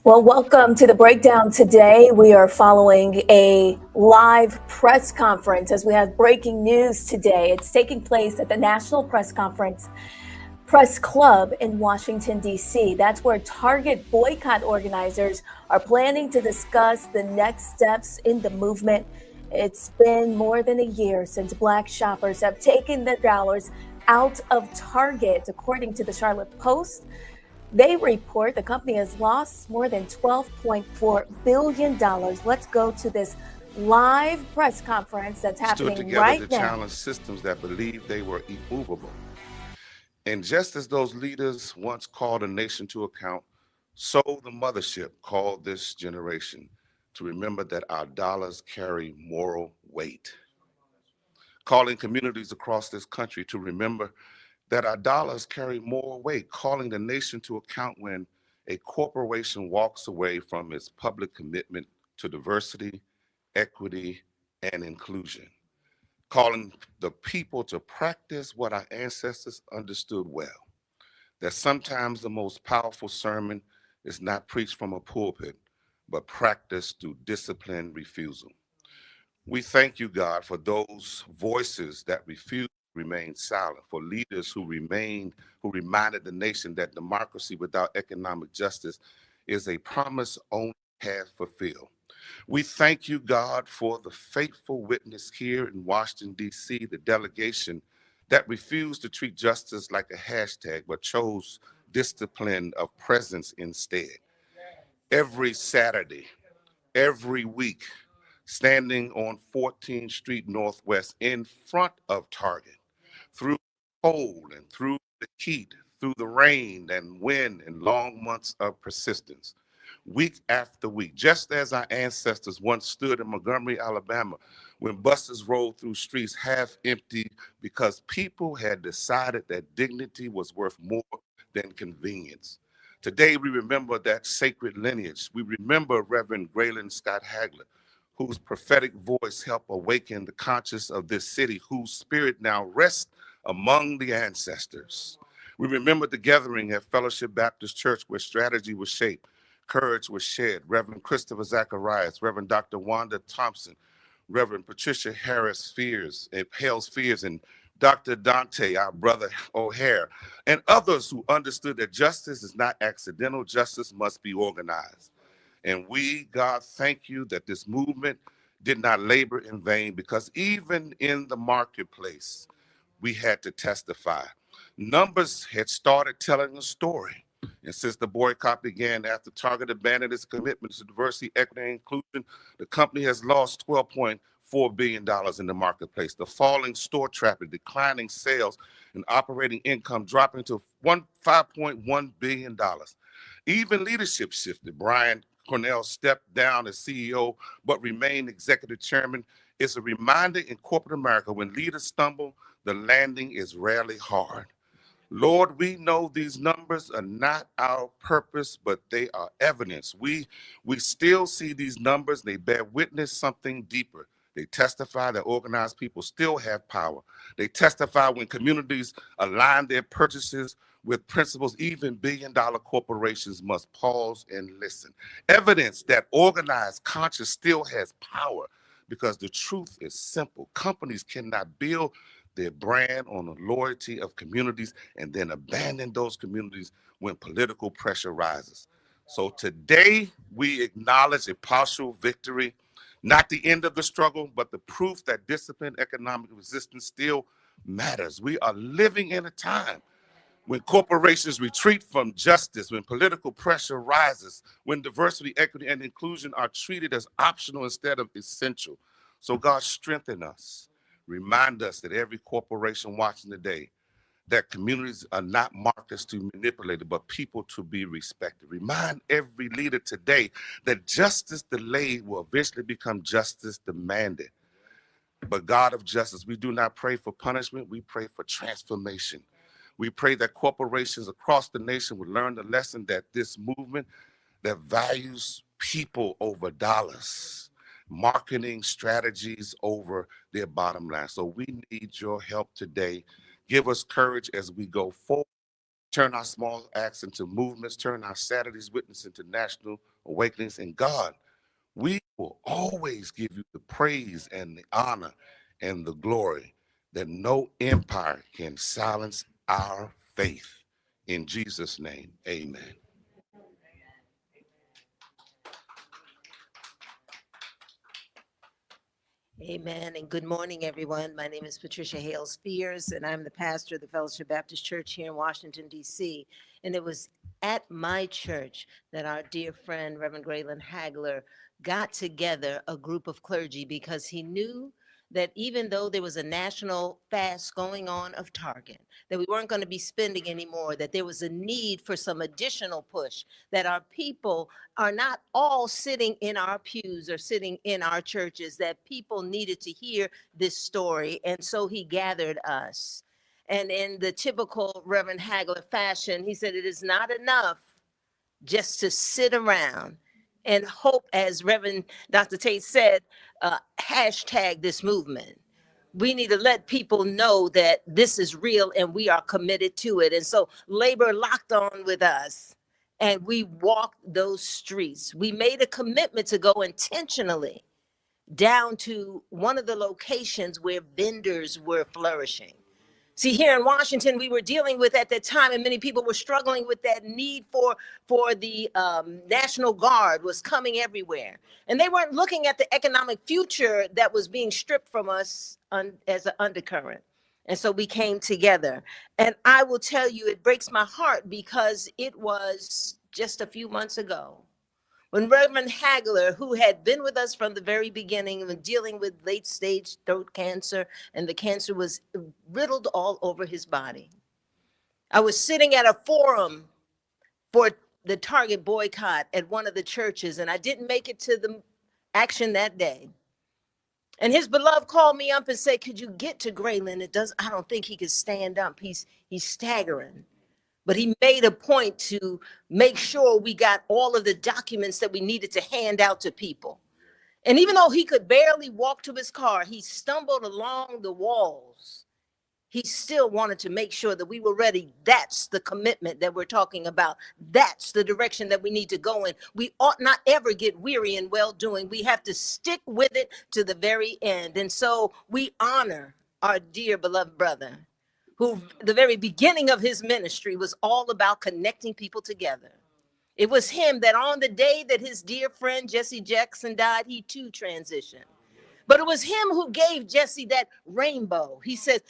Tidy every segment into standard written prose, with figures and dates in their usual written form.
Well, welcome to the breakdown today. We are following a live press conference as we have breaking news today. It's taking place at the National Press Conference Press Club in Washington, D.C. That's where Target boycott organizers are planning to discuss the next steps in the movement. It's been more than a year since Black shoppers have taken their dollars out of Target, according to the Charlotte Post. They report the company has lost more than $12.4 billion. Let's go to this live press conference that's happening stood together right to now. challenge systems that believed they were immovable. And just as those leaders once called a nation to account, so the mothership called this generation to remember that our dollars carry moral weight. Calling communities across this country to remember that our dollars carry moral weight, calling the nation to account when a corporation walks away from its public commitment to diversity, equity, and inclusion, calling the people to practice what our ancestors understood well, that sometimes the most powerful sermon is not preached from a pulpit, but practiced through disciplined refusal. We thank you, God, for those voices that refused to remain silent, for leaders who reminded the nation that democracy without economic justice is a promise only half fulfilled. We thank you, God, for the faithful witness here in Washington, D.C., the delegation that refused to treat justice like a hashtag, but chose discipline of presence instead. Every Saturday, every week, standing on 14th Street Northwest in front of Target, through the cold and through the heat, through the rain and wind and long months of persistence, week after week, just as our ancestors once stood in Montgomery, Alabama, when buses rolled through streets half empty because people had decided that dignity was worth more than convenience. Today, we remember that sacred lineage. We remember Reverend Graylin Scott Hagler, whose prophetic voice helped awaken the conscience of this city, whose spirit now rests among the ancestors. We remember the gathering at Fellowship Baptist Church where strategy was shaped, courage was shared. Reverend Christopher Zacharias, Reverend Dr. Wanda Thompson, Reverend Patricia Harris Fears, and Hales Fears, and Dr. Dante, our brother O'Hare, and others who understood that justice is not accidental, justice must be organized. And we, God, thank you that this movement did not labor in vain, because even in the marketplace, we had to testify. Numbers had started telling a story. And since the boycott began after Target abandoned its commitment to diversity, equity, and inclusion, the company has lost $12.4 billion in the marketplace. The falling store traffic, declining sales, and operating income dropping to $5.1 billion. Even leadership shifted. Brian Cornell stepped down as CEO, but remained executive chairman. It's a reminder in corporate America, when leaders stumble, the landing is rarely hard. Lord, we know these numbers are not our purpose, but they are evidence. We still see these numbers. They bear witness something deeper. They testify that organized people still have power. They testify when communities align their purchases with principles, even billion-dollar corporations must pause and listen. Evidence that organized conscience still has power, because the truth is simple. Companies cannot build their brand on the loyalty of communities and then abandon those communities when political pressure rises. So today we acknowledge a partial victory, not the end of the struggle, but the proof that disciplined economic resistance still matters. We are living in a time when corporations retreat from justice, when political pressure rises, when diversity, equity, and inclusion are treated as optional instead of essential. So God, strengthen us. Remind us that every corporation watching today, that communities are not markets to be manipulated, but people to be respected. Remind every leader today that justice delayed will eventually become justice demanded. But God of justice, we do not pray for punishment, we pray for transformation. We pray that corporations across the nation would learn the lesson that this movement that values people over dollars, marketing strategies over their bottom line. So we need your help today. Give us courage as we go forward. turn our small acts into movements, turn our Saturday's witness into national awakenings. And God, we will always give you the praise and the honor and the glory that no empire can silence our faith. In Jesus' name, amen. Amen. And good morning, everyone. My name is Patricia Hale Spears, and I'm the pastor of the Fellowship Baptist Church here in Washington, D.C. And it was at my church that our dear friend, Reverend Graylin Hagler, got together a group of clergy because he knew that even though there was a national fast going on of Target, that we weren't going to be spending anymore, that there was a need for some additional push, that our people are not all sitting in our pews or sitting in our churches, that people needed to hear this story. And so he gathered us. And in the typical Reverend Hagler fashion, he said, it is not enough just to sit around and hope, as Reverend Dr. Tate said, hashtag this movement. We need to let people know that this is real and we are committed to it. And so labor locked on with us and we walked those streets. We made a commitment to go intentionally down to one of the locations where vendors were flourishing. See, here in Washington, we were dealing with at that time, and many people were struggling with that need for the National Guard was coming everywhere. And they weren't looking at the economic future that was being stripped from us as an undercurrent. And so we came together. And I will tell you, it breaks my heart because it was just a few months ago when Reverend Hagler, who had been with us from the very beginning when dealing with late stage throat cancer, and the cancer was riddled all over his body. I was sitting at a forum for the Target boycott at one of the churches, and I didn't make it to the action that day. And his beloved called me up and said, could you get to Graylin? I don't think he could stand up. He's staggering. But he made a point to make sure we got all of the documents that we needed to hand out to people. And even though he could barely walk to his car, he stumbled along the walls. He still wanted to make sure that we were ready. That's the commitment that we're talking about. That's the direction that we need to go in. We ought not ever get weary in well-doing. We have to stick with it to the very end. And so we honor our dear beloved brother, who the very beginning of his ministry was all about connecting people together. It was him that on the day that his dear friend Jesse Jackson died, he too transitioned. But it was him who gave Jesse that rainbow. He says,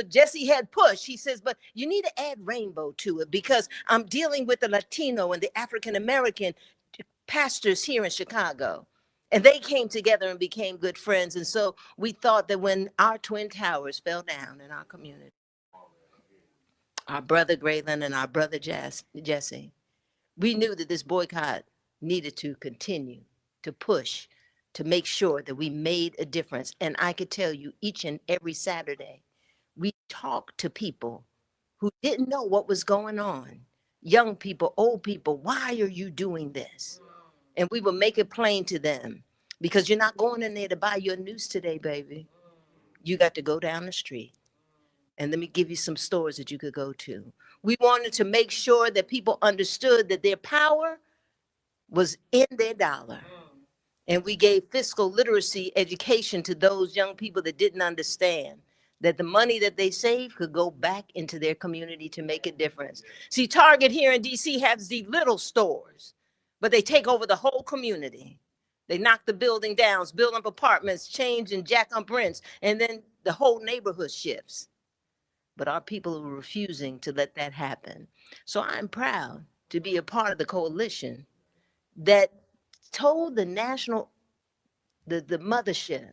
Jesse had push. He says, but you need to add rainbow to it because I'm dealing with the Latino and the African-American pastors here in Chicago. And they came together and became good friends. And so we thought that when our twin towers fell down in our community, our brother Graylin and our brother Jesse, we knew that this boycott needed to continue to push to make sure that we made a difference. And I could tell you each and every Saturday, we talked to people who didn't know what was going on. Young people, old people, why are you doing this? And we would make it plain to them because you're not going in there to buy your news today, baby. You got to go down the street. And let me give you some stores that you could go to. We wanted to make sure that people understood that their power was in their dollar. And we gave fiscal literacy education to those young people that didn't understand that the money that they saved could go back into their community to make a difference. See, Target here in DC has these little stores, but they take over the whole community. They knock the building down, build up apartments, change and jack up rents, and then the whole neighborhood shifts. But our people are refusing to let that happen. So I'm proud to be a part of the coalition that told the the mothership,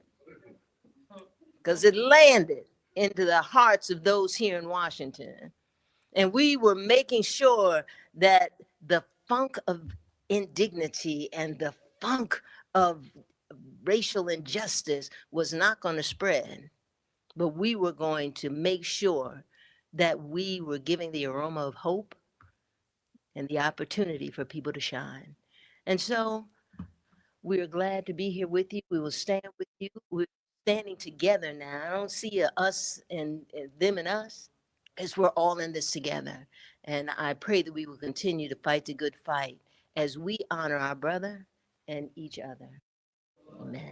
because it landed into the hearts of those here in Washington. And we were making sure that the funk of indignity and the funk of racial injustice was not going to spread. But we were going to make sure that we were giving the aroma of hope and the opportunity for people to shine. And so we are glad to be here with you. We will stand with you. We're standing together now. I don't see us and them and us, as we're all in this together. And I pray that we will continue to fight the good fight as we honor our brother and each other. Amen.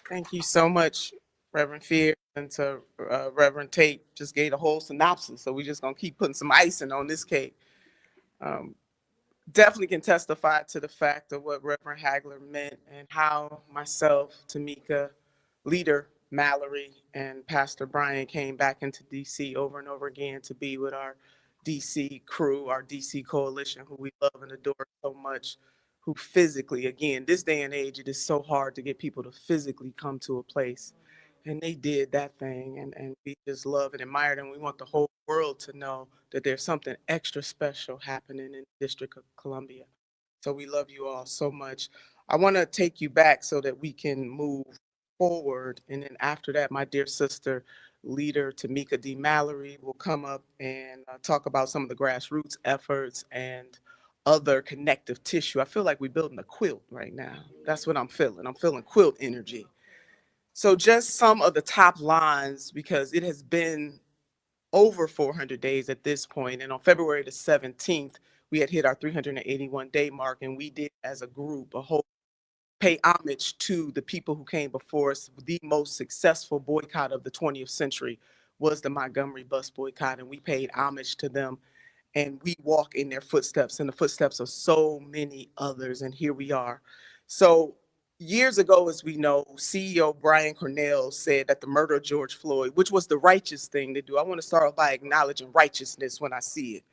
Thank you so much, Reverend Fear, and to Reverend Tate just gave a whole synopsis. So we're just gonna keep putting some icing on this cake. Definitely can testify to the fact of what Reverend Hagler meant and how myself, Tamika, leader Mallory, and Pastor Brian came back into DC over and over again to be with our DC crew, our DC coalition, who we love and adore so much, who physically, again, this day and age, it is so hard to get people to physically come to a place. And they did that thing, and we just love and admire them. We want the whole world to know that there's something extra special happening in the District of Columbia. So we love you all so much. I want to take you back so that we can move forward. And then after that, my dear sister, leader Tamika D. Mallory, will come up and talk about some of the grassroots efforts and other connective tissue. I feel like we're building a quilt right now. That's what I'm feeling. I'm feeling quilt energy. So just some of the top lines, because it has been over 400 days at this point. And on February the 17th, we had hit our 381-day mark, and we did, as a group, a whole pay homage to the people who came before us. The most successful boycott of the 20th century was the Montgomery bus boycott, and we paid homage to them. And we walk in their footsteps and the footsteps of so many others. And here we are. So years ago, as we know, CEO Brian Cornell said that the murder of George Floyd, which was the righteous thing to do. I want to start off by acknowledging righteousness when I see it,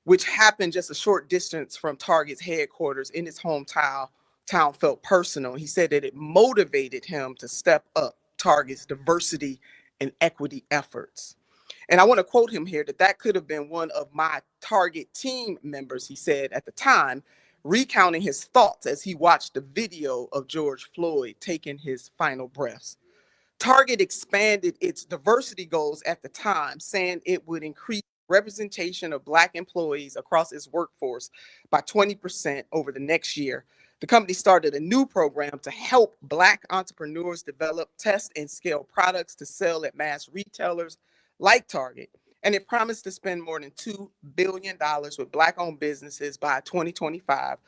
which happened just a short distance from Target's headquarters in his hometown, felt personal. He said that it motivated him to step up Target's diversity and equity efforts. And I want to quote him here that could have been one of my Target team members, he said at the time, recounting his thoughts as he watched the video of George Floyd taking his final breaths. Target expanded its diversity goals at the time, saying it would increase representation of Black employees across its workforce by 20% over the next year. The company started a new program to help Black entrepreneurs develop, test, and scale products to sell at mass retailers like Target. And it promised to spend more than $2 billion with Black-owned businesses by 2025,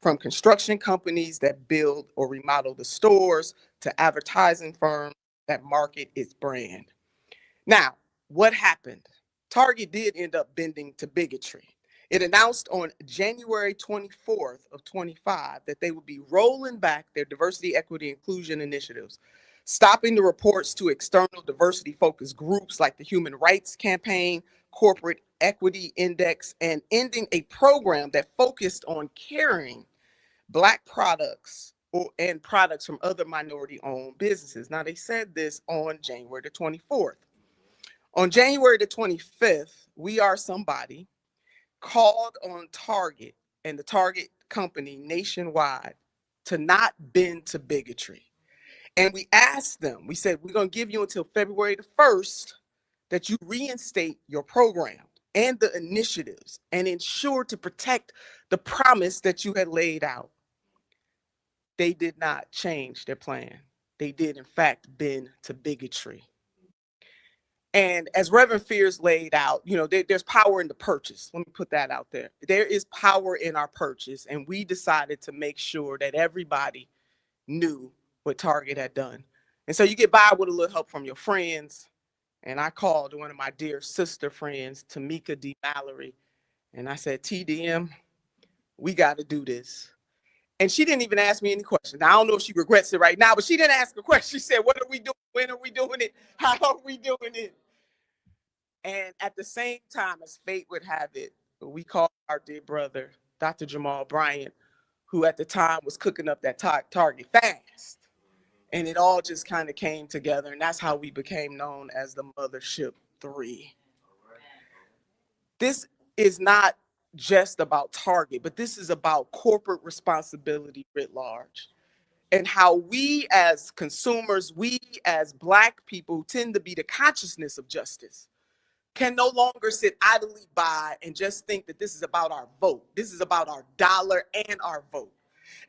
from construction companies that build or remodel the stores to advertising firms that market its brand. Now, what happened? Target did end up bending to bigotry. It announced on January 24th of 25 that they would be rolling back their diversity, equity, inclusion initiatives, stopping the reports to external diversity-focused groups like the Human Rights Campaign, Corporate Equity Index, and ending a program that focused on carrying Black products and products from other minority-owned businesses. Now, they said this on January the 24th. On January the 25th, We Are Somebody called on Target and the Target company nationwide to not bend to bigotry. And we asked them, we said, we're going to give you until February the 1st that you reinstate your program and the initiatives and ensure to protect the promise that you had laid out. They did not change their plan. They did, in fact, bend to bigotry. And as Reverend Fears laid out, there's power in the purchase. Let me put that out there. There is power in our purchase. And we decided to make sure that everybody knew what Target had done. And so you get by with a little help from your friends. And I called one of my dear sister friends, Tamika D. Mallory. And I said, TDM, we got to do this. And she didn't even ask me any questions. Now, I don't know if she regrets it right now, but she didn't ask a question. She said, what are we doing? When are we doing it? How are we doing it? And at the same time, as fate would have it, we called our dear brother, Dr. Jamal Bryant, who at the time was cooking up that Target fast. And it all just kind of came together. And that's how we became known as the Mothership 3. This is not just about Target, but this is about corporate responsibility writ large. And how we as consumers, we as Black people who tend to be the consciousness of justice, can no longer sit idly by and just think that this is about our vote. This is about our dollar and our vote.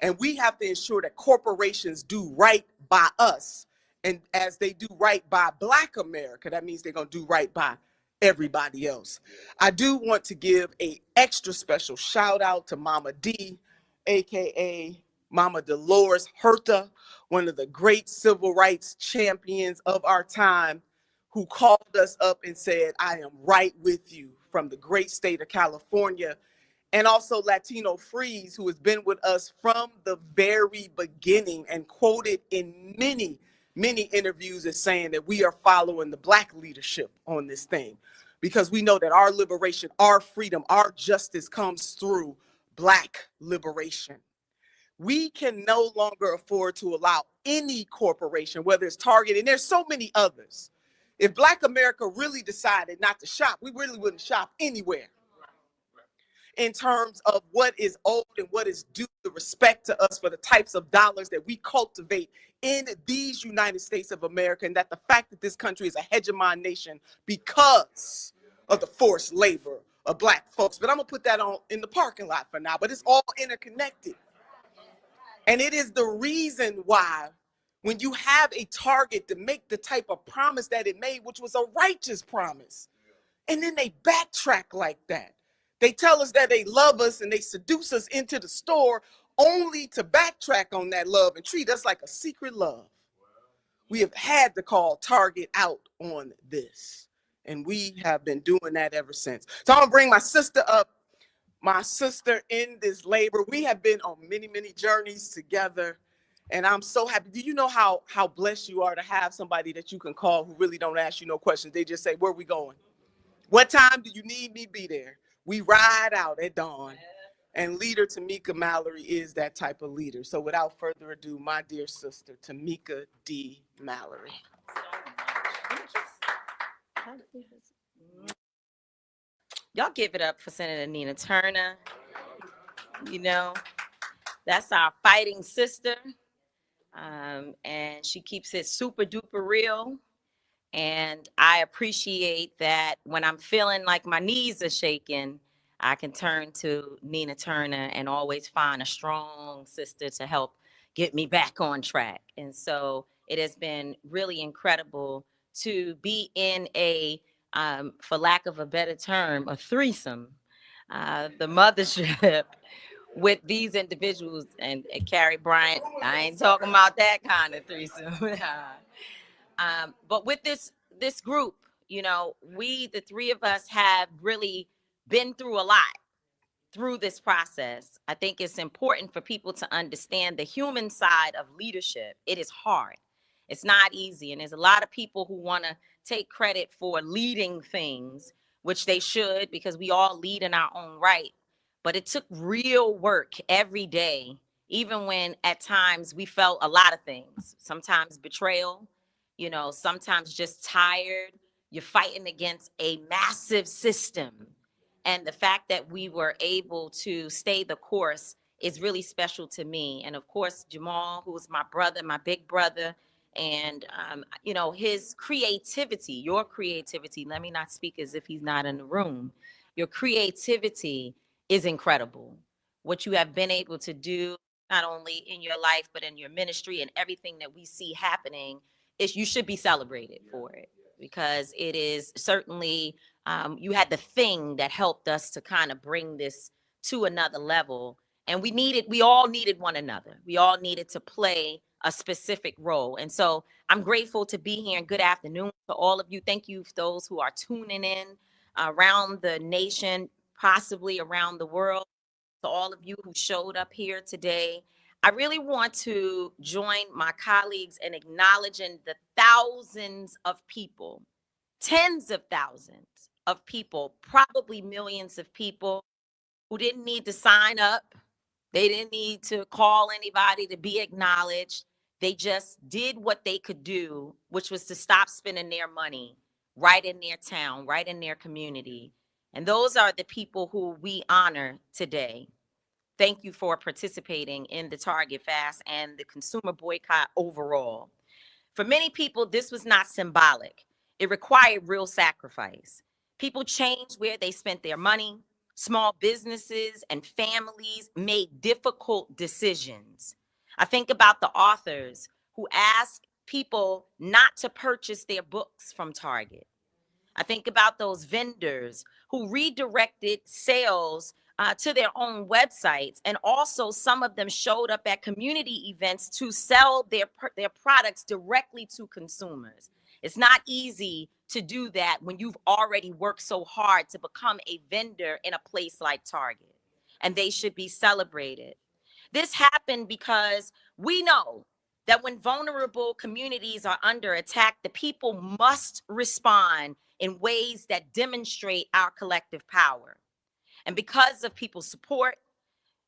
And we have to ensure that corporations do right by us. And as they do right by Black America, that means they're going to do right by everybody else. I do want to give a extra special shout out to Mama D, aka Mama Dolores Herta, one of the great civil rights champions of our time, who called us up and said, I am right with you, from the great state of California. And also Latino Freeze, who has been with us from the very beginning and quoted in many, many interviews as saying that we are following the Black leadership on this thing, because we know that our liberation, our freedom, our justice comes through Black liberation. We can no longer afford to allow any corporation, whether it's Target, and there's so many others. If Black America really decided not to shop, we really wouldn't shop anywhere in terms of what is owed and what is due the respect to us for the types of dollars that we cultivate in these United States of America, and that the fact that this country is a hegemon nation because of the forced labor of Black folks. But I'm gonna put that on in the parking lot for now, but it's all interconnected. And it is the reason why when you have a Target to make the type of promise that it made, which was a righteous promise, and then they backtrack like that. They tell us that they love us and they seduce us into the store only to backtrack on that love and treat us like a secret love. We have had to call Target out on this, and we have been doing that ever since. So I'm gonna bring my sister up, my sister in this labor. We have been on many, many journeys together, and I'm so happy. Do you know how blessed you are to have somebody that you can call who really don't ask you no questions? They just say, where are we going? What time do you need me to be there? We ride out at dawn. And leader Tamika Mallory is that type of leader. So without further ado, my dear sister, Tamika D. Mallory. Y'all give it up for Senator Nina Turner. You know, that's our fighting sister. And she keeps it super duper real. And I appreciate that when I'm feeling like my knees are shaking, I can turn to Nina Turner and always find a strong sister to help get me back on track. And so it has been really incredible to be in a, for lack of a better term, a threesome, the mothership with these individuals. And Carrie Bryant, I ain't talking about that kind of threesome. But with this group, you know, we, the three of us, have really been through a lot through this process. I think it's important for people to understand the human side of leadership. It is hard. It's not easy. And there's a lot of people who want to take credit for leading things, which they should, because we all lead in our own right. But it took real work every day, even when at times we felt a lot of things, sometimes betrayal, you know, sometimes just tired. You're fighting against a massive system. And the fact that we were able to stay the course is really special to me. And of course, Jamal, who is my brother, my big brother, and, you know, his creativity, your creativity, let me not speak as if he's not in the room. Your creativity is incredible. What you have been able to do, not only in your life, but in your ministry and everything that we see happening, is you should be celebrated for it, because it is certainly, you had the thing that helped us to kind of bring this to another level. And we all needed one another. We all needed to play a specific role. And so I'm grateful to be here, and good afternoon to all of you. Thank you for those who are tuning in around the nation, possibly around the world. To all of you who showed up here today, I really want to join my colleagues in acknowledging the thousands of people, tens of thousands of people, probably millions of people who didn't need to sign up. They didn't need to call anybody to be acknowledged. They just did what they could do, which was to stop spending their money right in their town, right in their community. And those are the people who we honor today. Thank you for participating in the Target Fast and the consumer boycott overall. For many people, this was not symbolic. It required real sacrifice. People changed where they spent their money. Small businesses and families made difficult decisions. I think about the authors who asked people not to purchase their books from Target. I think about those vendors who redirected sales to their own websites, and also some of them showed up at community events to sell their products directly to consumers. It's not easy to do that when you've already worked so hard to become a vendor in a place like Target, and they should be celebrated. This happened because we know that when vulnerable communities are under attack, the people must respond in ways that demonstrate our collective power. And because of people's support,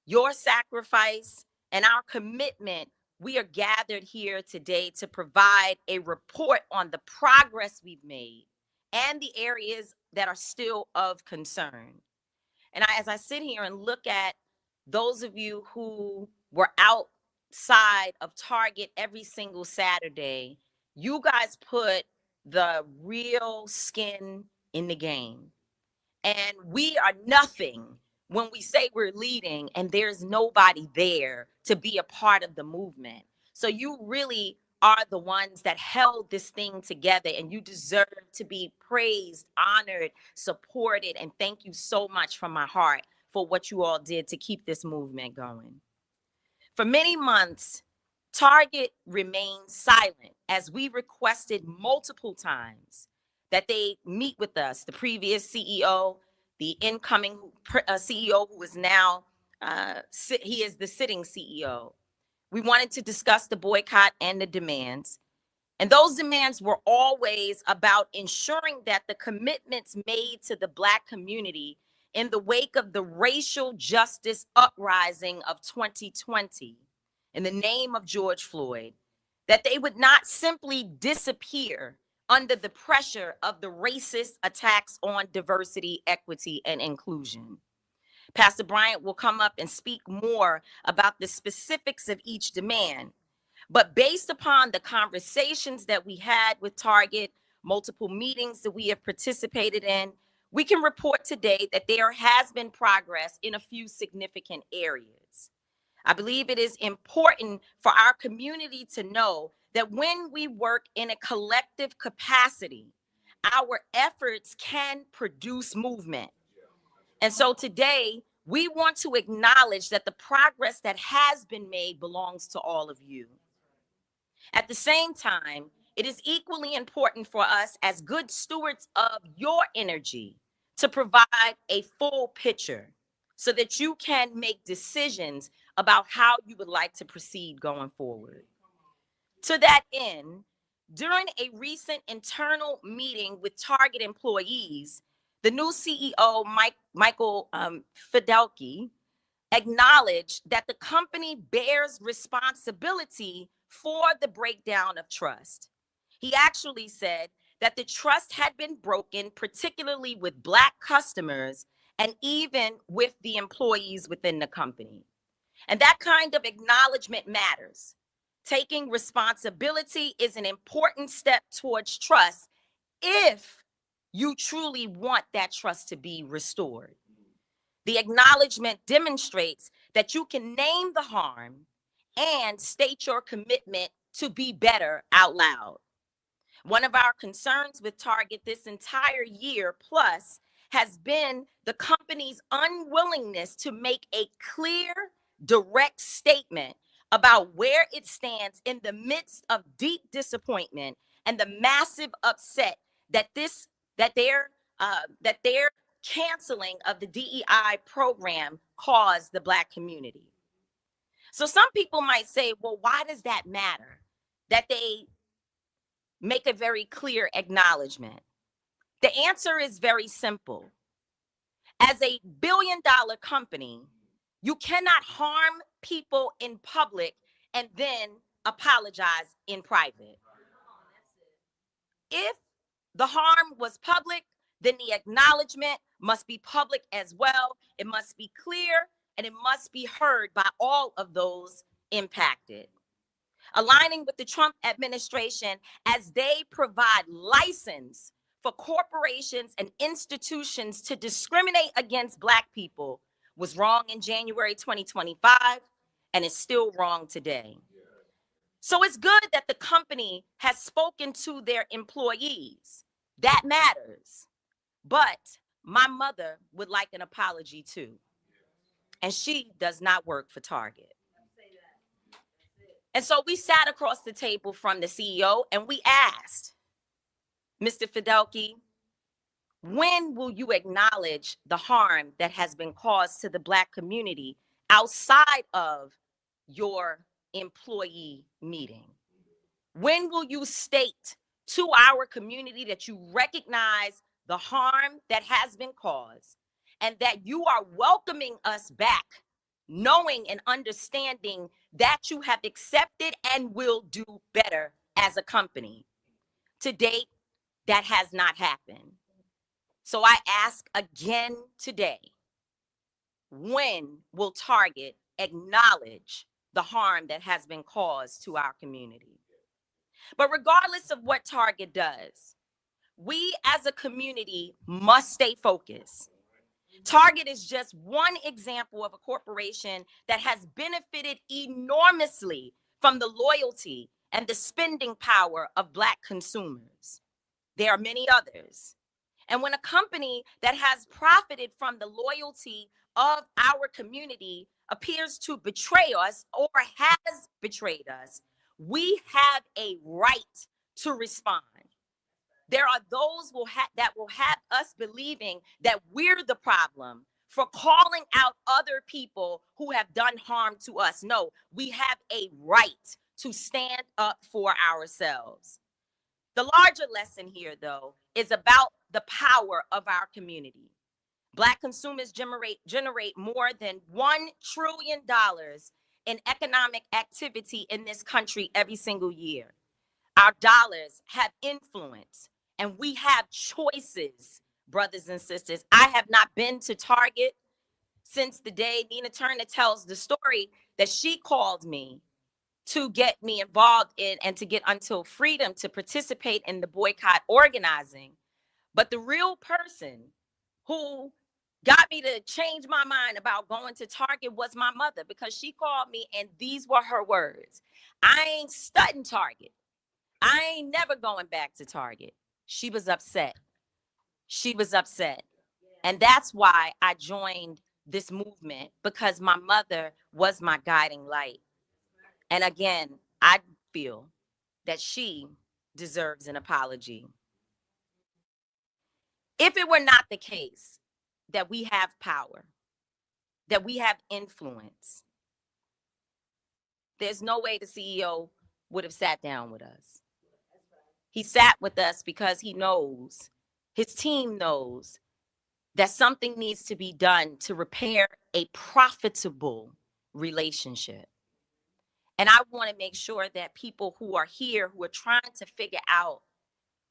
your sacrifice, and our commitment, we are gathered here today to provide a report on the progress we've made and the areas that are still of concern. And as I sit here and look at those of you who were outside of Target every single Saturday, you guys put the real skin in the game. And we are nothing when we say we're leading and there's nobody there to be a part of the movement. So you really are the ones that held this thing together, and you deserve to be praised, honored, supported, and thank you so much from my heart for what you all did to keep this movement going. For many months, Target remained silent as we requested multiple times that they meet with us, the previous CEO, the incoming CEO who is now, he is the sitting CEO. We wanted to discuss the boycott and the demands. And those demands were always about ensuring that the commitments made to the Black community in the wake of the racial justice uprising of 2020, in the name of George Floyd, that they would not simply disappear under the pressure of the racist attacks on diversity, equity, and inclusion. Pastor Bryant will come up and speak more about the specifics of each demand. But based upon the conversations that we had with Target, multiple meetings that we have participated in, we can report today that there has been progress in a few significant areas. I believe it is important for our community to know that when we work in a collective capacity, our efforts can produce movement. And so today, we want to acknowledge that the progress that has been made belongs to all of you. At the same time, it is equally important for us as good stewards of your energy to provide a full picture so that you can make decisions about how you would like to proceed going forward. To that end, during a recent internal meeting with Target employees, the new CEO, Michael Fidelki, acknowledged that the company bears responsibility for the breakdown of trust. He actually said that the trust had been broken, particularly with Black customers and even with the employees within the company. And that kind of acknowledgement matters. Taking responsibility is an important step towards trust if you truly want that trust to be restored. The acknowledgement demonstrates that you can name the harm and state your commitment to be better out loud. One of our concerns with Target this entire year plus has been the company's unwillingness to make a clear, direct statement about where it stands in the midst of deep disappointment and the massive upset that their canceling of the DEI program caused the Black community. So some people might say, well, why does that matter? That they make a very clear acknowledgement. The answer is very simple. As a billion-dollar company, you cannot harm people in public and then apologize in private. If the harm was public, then the acknowledgement must be public as well. It must be clear and it must be heard by all of those impacted. Aligning with the Trump administration as they provide license for corporations and institutions to discriminate against Black people was wrong in January 2025 and is still wrong today. So it's good that the company has spoken to their employees, That matters. But my mother would like an apology too. And she does not work for Target. And so we sat across the table from the CEO and we asked, Mr. Fidelki, when will you acknowledge the harm that has been caused to the Black community outside of your employee meeting? When will you state to our community that you recognize the harm that has been caused and that you are welcoming us back, knowing and understanding that you have accepted and will do better as a company? To date, that has not happened. So I ask again today, when will Target acknowledge the harm that has been caused to our community? But regardless of what Target does, we as a community must stay focused. Target is just one example of a corporation that has benefited enormously from the loyalty and the spending power of Black consumers. There are many others. And when a company that has profited from the loyalty of our community appears to betray us or has betrayed us, we have a right to respond. There are those that will have us believing that we're the problem for calling out other people who have done harm to us. No, we have a right to stand up for ourselves. The larger lesson here, though, is about the power of our community. Black consumers generate more than $1 trillion in economic activity in this country every single year. Our dollars have influence, and we have choices, brothers and sisters. I have not been to Target since the day Nina Turner tells the story that she called me to get me involved in and to get Until Freedom to participate in the boycott organizing. But the real person who got me to change my mind about going to Target was my mother, because she called me and these were her words. I ain't studying Target. I ain't never going back to Target. She was upset. She was upset. And that's why I joined this movement, because my mother was my guiding light. And again, I feel that she deserves an apology. If it were not the case that we have power, that we have influence, there's no way the CEO would have sat down with us. He sat with us because he knows, his team knows, that something needs to be done to repair a profitable relationship. And I want to make sure that people who are here, who are trying to figure out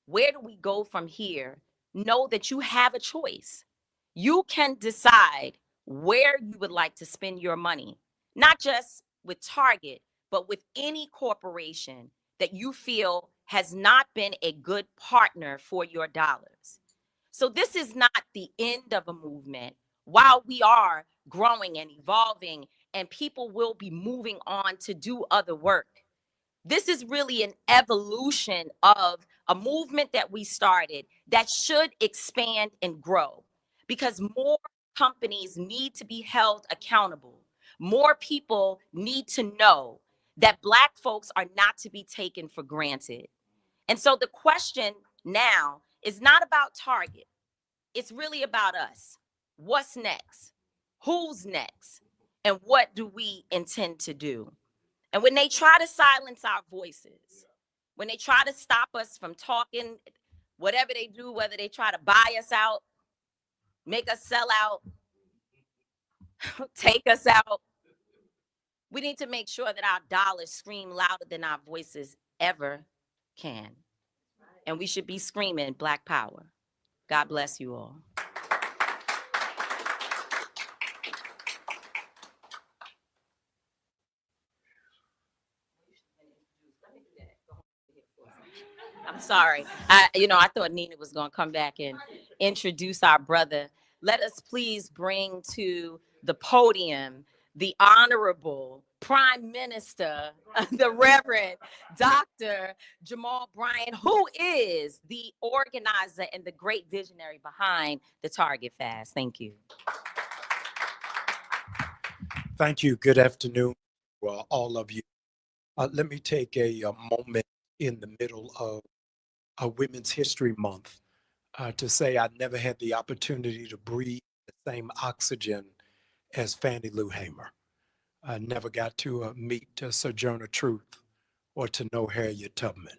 where do we go from here, know that you have a choice. You can decide where you would like to spend your money, not just with Target, but with any corporation that you feel has not been a good partner for your dollars. So this is not the end of a movement. While we are growing and evolving, and people will be moving on to do other work, this is really an evolution of a movement that we started that should expand and grow, because more companies need to be held accountable. More people need to know that Black folks are not to be taken for granted. And so the question now is not about Target. It's really about us. What's next? Who's next? And what do we intend to do? And when they try to silence our voices, when they try to stop us from talking, whatever they do, whether they try to buy us out, make us sell out, take us out, we need to make sure that our dollars scream louder than our voices ever can. And we should be screaming Black power. God bless you all. I'm sorry. I thought Nina was going to come back and introduce our brother. Let us please bring to the podium the Honorable Prime Minister, the Reverend Dr. Jamal Bryant, who is the organizer and the great visionary behind the Target Fast. Thank you. Thank you. Good afternoon, all of you. Let me take a moment in the middle of Women's History Month to say I never had the opportunity to breathe the same oxygen as Fannie Lou Hamer. I never got to meet Sojourner Truth or to know Harriet Tubman.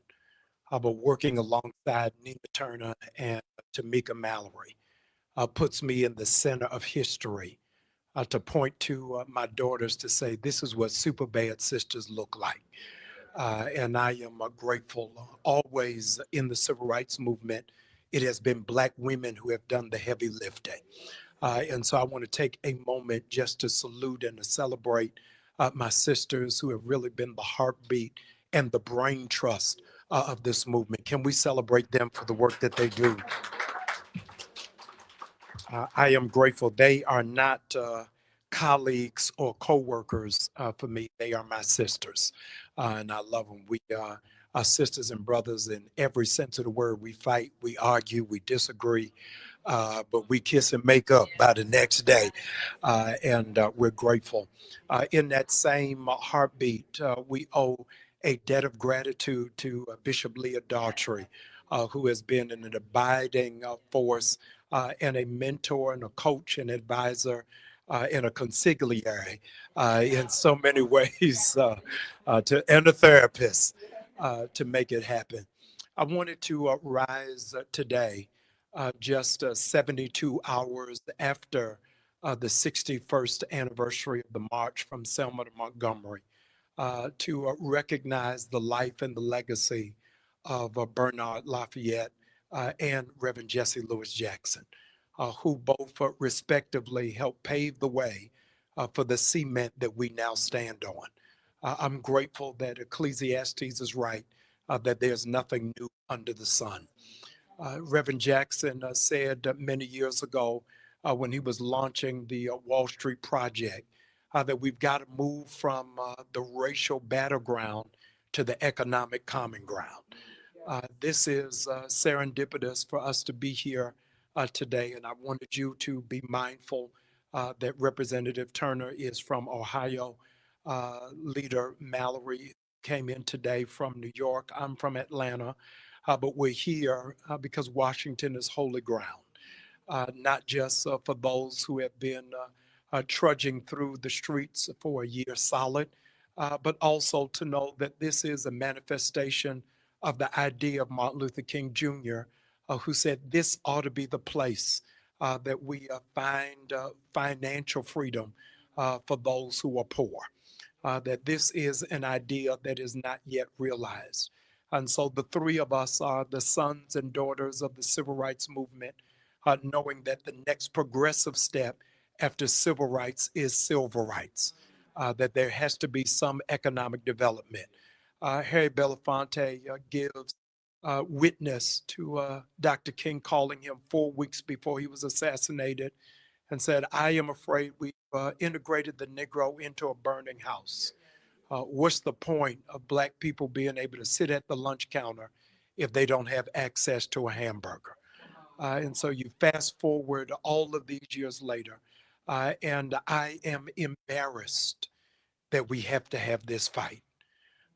But working alongside Nina Turner and Tamika Mallory puts me in the center of history to point to my daughters to say, this is what super bad sisters look like. And I am grateful. Always in the civil rights movement, it has been Black women who have done the heavy lifting. And so I want to take a moment just to salute and to celebrate my sisters who have really been the heartbeat and the brain trust of this movement. Can we celebrate them for the work that they do? I am grateful. They are not colleagues or co-workers for me. They are my sisters, and I love them. We are sisters and brothers in every sense of the word. We fight, we argue, we disagree, but we kiss and make up by the next day, and we're grateful. In that same heartbeat, we owe a debt of gratitude to Bishop Leah Daughtry, who has been an abiding force and a mentor and a coach and advisor and a consigliere in so many ways, and a therapist to make it happen. I wanted to rise today, just 72 hours after the 61st anniversary of the March from Selma to Montgomery, to recognize the life and the legacy of Bernard Lafayette and Reverend Jesse Lewis Jackson, who both respectively helped pave the way for the cement that we now stand on. I'm grateful that Ecclesiastes is right, that there's nothing new under the sun. Reverend Jackson said many years ago when he was launching the Wall Street Project that we've got to move from the racial battleground to the economic common ground. This is serendipitous for us to be here today, and I wanted you to be mindful that Representative Turner is from Ohio. Leader Mallory came in today from New York. I'm from Atlanta, but we're here because Washington is holy ground, not just for those who have been trudging through the streets for a year solid, but also to know that this is a manifestation of the idea of Martin Luther King Jr., who said this ought to be the place that we find financial freedom for those who are poor, that this is an idea that is not yet realized. And so the three of us are the sons and daughters of the civil rights movement, knowing that the next progressive step after civil rights is civil rights, that there has to be some economic development. Harry Belafonte gives witness to Dr. King calling him 4 weeks before he was assassinated and said, I am afraid we've integrated the Negro into a burning house. What's the point of Black people being able to sit at the lunch counter if they don't have access to a hamburger? And so you fast forward all of these years later, and I am embarrassed that we have to have this fight.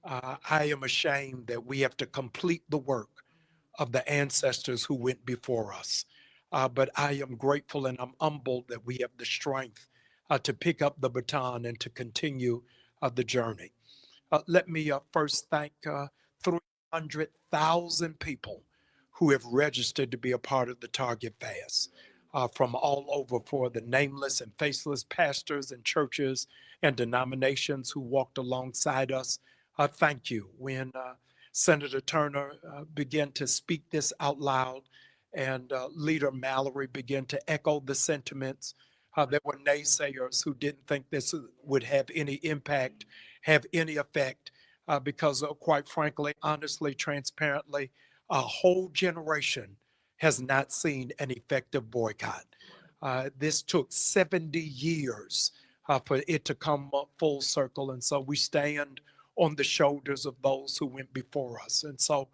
I am ashamed that we have to complete the work of the ancestors who went before us. But I am grateful and I'm humbled that we have the strength to pick up the baton and to continue the journey. Let me first thank 300,000 people who have registered to be a part of the Target Fast from all over, for the nameless and faceless pastors and churches and denominations who walked alongside us. Thank you. When Senator Turner began to speak this out loud and Leader Mallory began to echo the sentiments, there were naysayers who didn't think this would have any impact, have any effect, because quite frankly, honestly, transparently, a whole generation has not seen an effective boycott. This took 70 years for it to come full circle. And so we stand on the shoulders of those who went before us. And so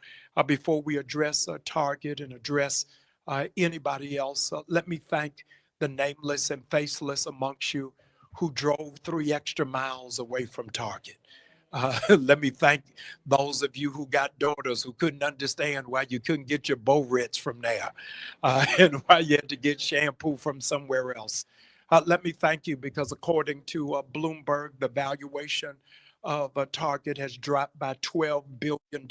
before we address Target and address anybody else, let me thank the nameless and faceless amongst you who drove 3 extra miles away from Target. Let me thank those of you who got daughters who couldn't understand why you couldn't get your Bow-Ritz from there and why you had to get shampoo from somewhere else. Let me thank you because according to Bloomberg, the valuation of Target has dropped by $12 billion.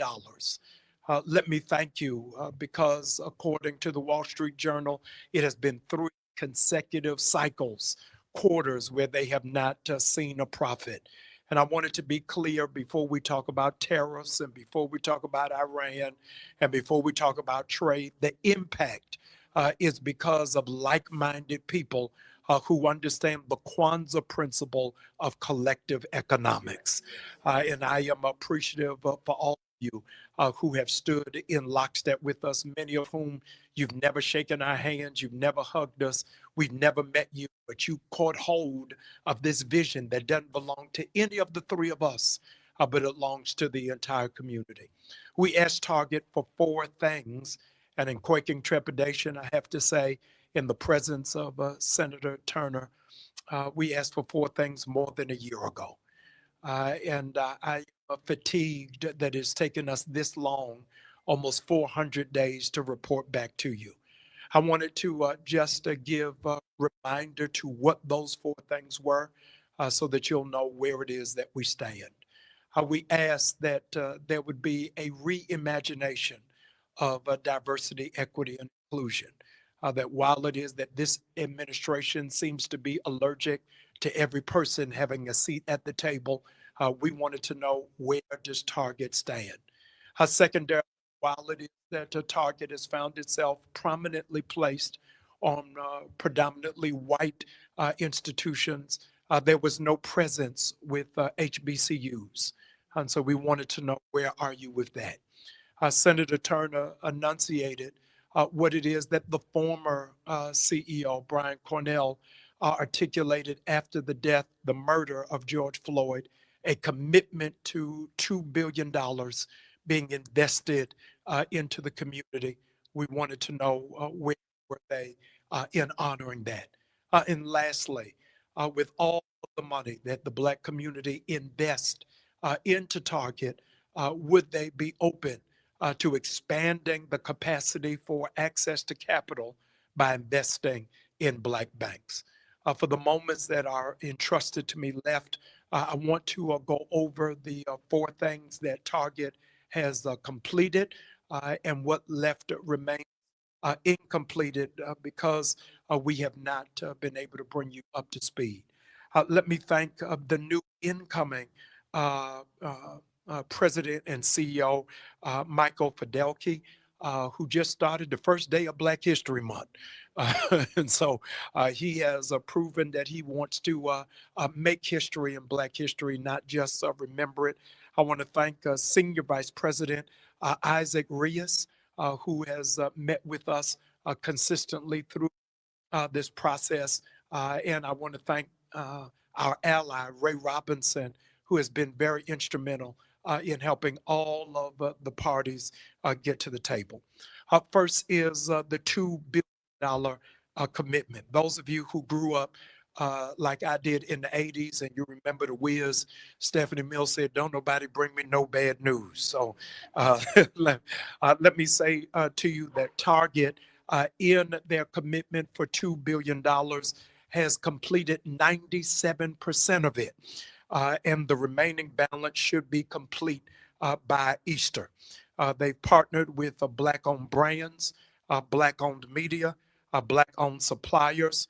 Let me thank you because according to the Wall Street Journal, it has been 3 consecutive cycles, quarters where they have not seen a profit. And I wanted to be clear before we talk about tariffs and before we talk about Iran and before we talk about trade, the impact is because of like-minded people who understand the Kwanzaa principle of collective economics. And I am appreciative for all of you who have stood in lockstep with us, many of whom you've never shaken our hands, you've never hugged us, we've never met you, but you caught hold of this vision that doesn't belong to any of the 3 of us, but it belongs to the entire community. We asked Target for 4 things, and in quaking trepidation, I have to say, in the presence of Senator Turner, we asked for 4 things more than a year ago. And I am fatigued that it's taken us this long, almost 400 days to report back to you. I wanted to just give a reminder to what those 4 things were so that you'll know where it is that we stand. We asked that there would be a reimagination of diversity, equity, and inclusion. That while it is that this administration seems to be allergic to every person having a seat at the table, we wanted to know, where does Target stand? Secondarily, while it is that Target has found itself prominently placed on predominantly white institutions, there was no presence with HBCUs. And so we wanted to know, where are you with that? Senator Turner enunciated what it is that the former CEO, Brian Cornell, articulated after the death, the murder of George Floyd, a commitment to $2 billion being invested into the community. We wanted to know where were they in honoring that. And lastly, with all of the money that the Black community invest into Target, would they be open to expanding the capacity for access to capital by investing in Black banks? For the moments that are entrusted to me left, I want to go over the 4 things that Target has completed and what left remains incompleted because we have not been able to bring you up to speed. Let me thank the new incoming President and CEO, Michael Fidelki, who just started the first day of Black History Month. And so he has proven that he wants to make history in Black history, not just remember it. I want to thank Senior Vice President Isaac Rios, who has met with us consistently through this process. And I want to thank our ally, Ray Robinson, who has been very instrumental in helping all of the parties get to the table. First is the $2 billion commitment. Those of you who grew up like I did in the 80s, and you remember the Wiz, Stephanie Mills said, "Don't nobody bring me no bad news." So let me say to you that Target, in their commitment for $2 billion, has completed 97% of it. And the remaining balance should be complete by Easter. They've partnered with Black-owned brands, Black-owned media, Black-owned suppliers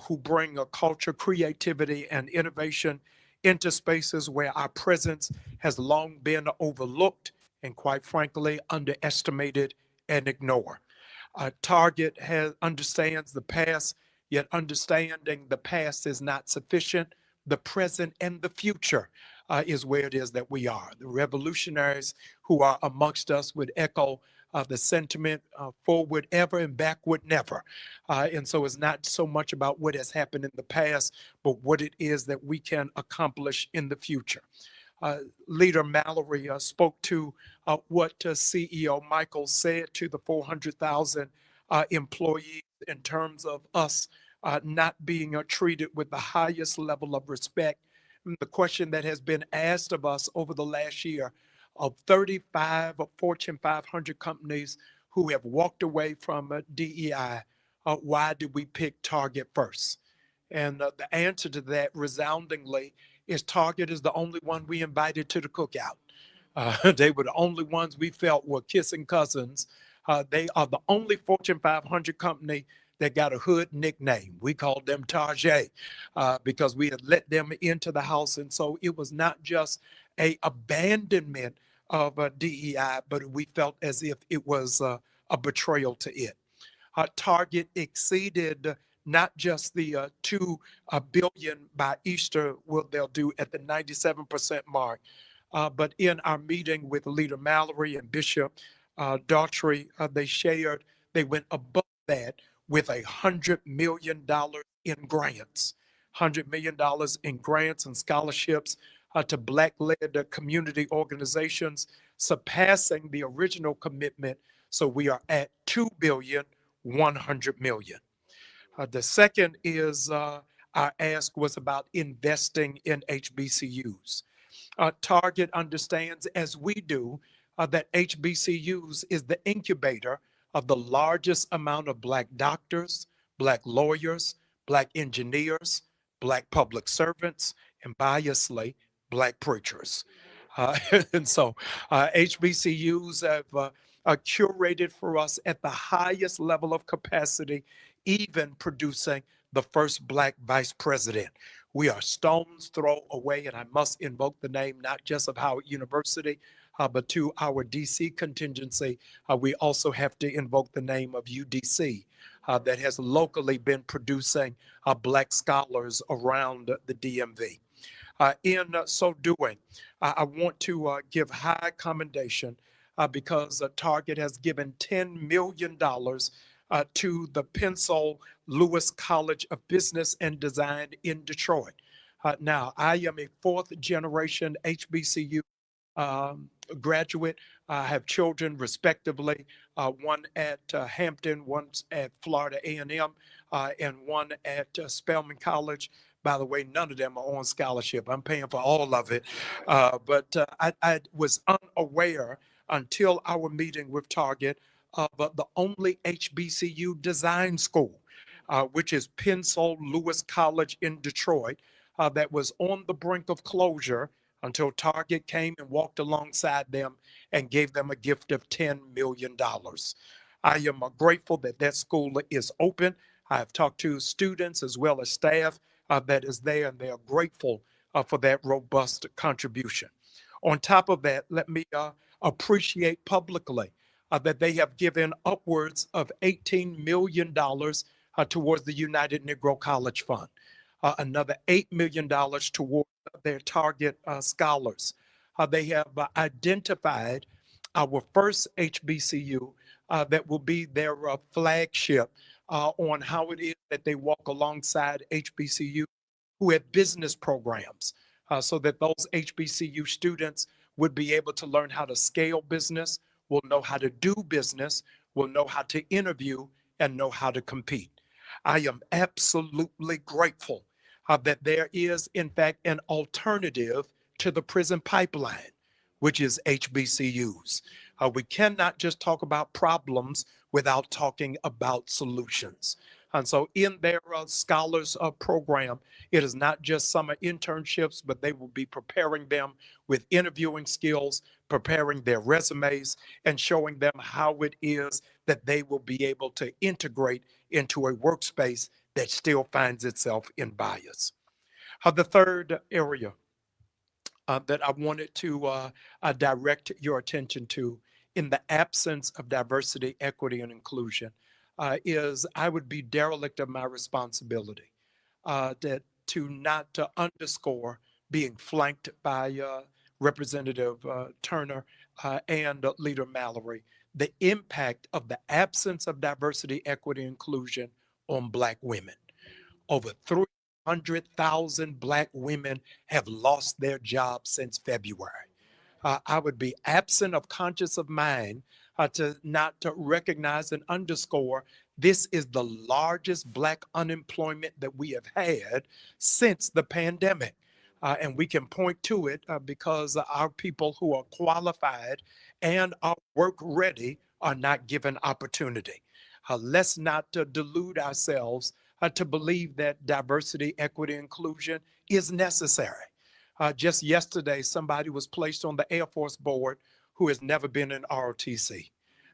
who bring a culture, creativity, and innovation into spaces where our presence has long been overlooked and, quite frankly, underestimated and ignored. Target understands the past, yet understanding the past is not sufficient. The present and the future is where it is that we are. The revolutionaries who are amongst us would echo the sentiment, forward ever and backward never. And so it's not so much about what has happened in the past, but what it is that we can accomplish in the future. Leader Mallory spoke to what CEO Michael said to the 400,000 employees in terms of us not being treated with the highest level of respect. And the question that has been asked of us over the last year, of 35 of Fortune 500 companies who have walked away from DEI, why did we pick Target first? And the answer to that resoundingly is Target is the only one we invited to the cookout. They were the only ones we felt were kissing cousins. They are the only Fortune 500 company that got a hood nickname. We called them Target because we had let them into the house. And so it was not just a abandonment of DEI, but we felt as if it was a betrayal to it. Target exceeded not just the 2 billion by Easter, what they'll do at the 97% mark, but in our meeting with Leader Mallory and Bishop Daughtry, they shared they went above that with $100 million in grants, $100 million in grants and scholarships to Black-led community organizations, surpassing the original commitment. So we are at $2.1 billion. The second is our ask was about investing in HBCUs. Target understands, as we do, that HBCUs is the incubator of the largest amount of Black doctors, Black lawyers, Black engineers, Black public servants, and biasly, Black preachers. And so HBCUs have curated for us at the highest level of capacity, even producing the first Black vice president. We are stone's throw away, and I must invoke the name not just of Howard University, but to our DC contingency, we also have to invoke the name of UDC that has locally been producing Black scholars around the DMV. In so doing, I want to give high commendation because Target has given $10 million to the Pencil Lewis College of Business and Design in Detroit. Now, I am a 4th generation HBCU graduate. I have children respectively, one at Hampton, one at Florida A&M, and one at Spelman College. By the way, none of them are on scholarship. I'm paying for all of it. But I was unaware until our meeting with Target of the only HBCU design school, which is Pencil Lewis College in Detroit, that was on the brink of closure until Target came and walked alongside them and gave them a gift of $10 million. I am grateful that that school is open. I have talked to students as well as staff that is there, and they are grateful for that robust contribution. On top of that, let me appreciate publicly that they have given upwards of $18 million towards the United Negro College Fund, another $8 million towards their Target scholars. They have identified our first HBCU that will be their flagship on how it is that they walk alongside HBCU who have business programs so that those HBCU students would be able to learn how to scale business, will know how to do business, will know how to interview, and know how to compete. I am absolutely grateful that there is, in fact, an alternative to the prison pipeline, which is HBCUs. We cannot just talk about problems without talking about solutions. And so in their scholars program, it is not just summer internships, but they will be preparing them with interviewing skills, preparing their resumes, and showing them how it is that they will be able to integrate into a workspace that still finds itself in bias. The third area that I wanted to direct your attention to in the absence of diversity, equity, and inclusion is I would be derelict of my responsibility to not to underscore being flanked by Representative Turner and Leader Mallory, the impact of the absence of diversity, equity, inclusion on Black women. Over 300,000 Black women have lost their jobs since February. I would be absent of conscious of mind to not to recognize and underscore this is the largest Black unemployment that we have had since the pandemic. And we can point to it because our people who are qualified and are work ready are not given opportunity. Let's not delude ourselves to believe that diversity, equity, inclusion is necessary. Just yesterday, somebody was placed on the Air Force board who has never been in ROTC.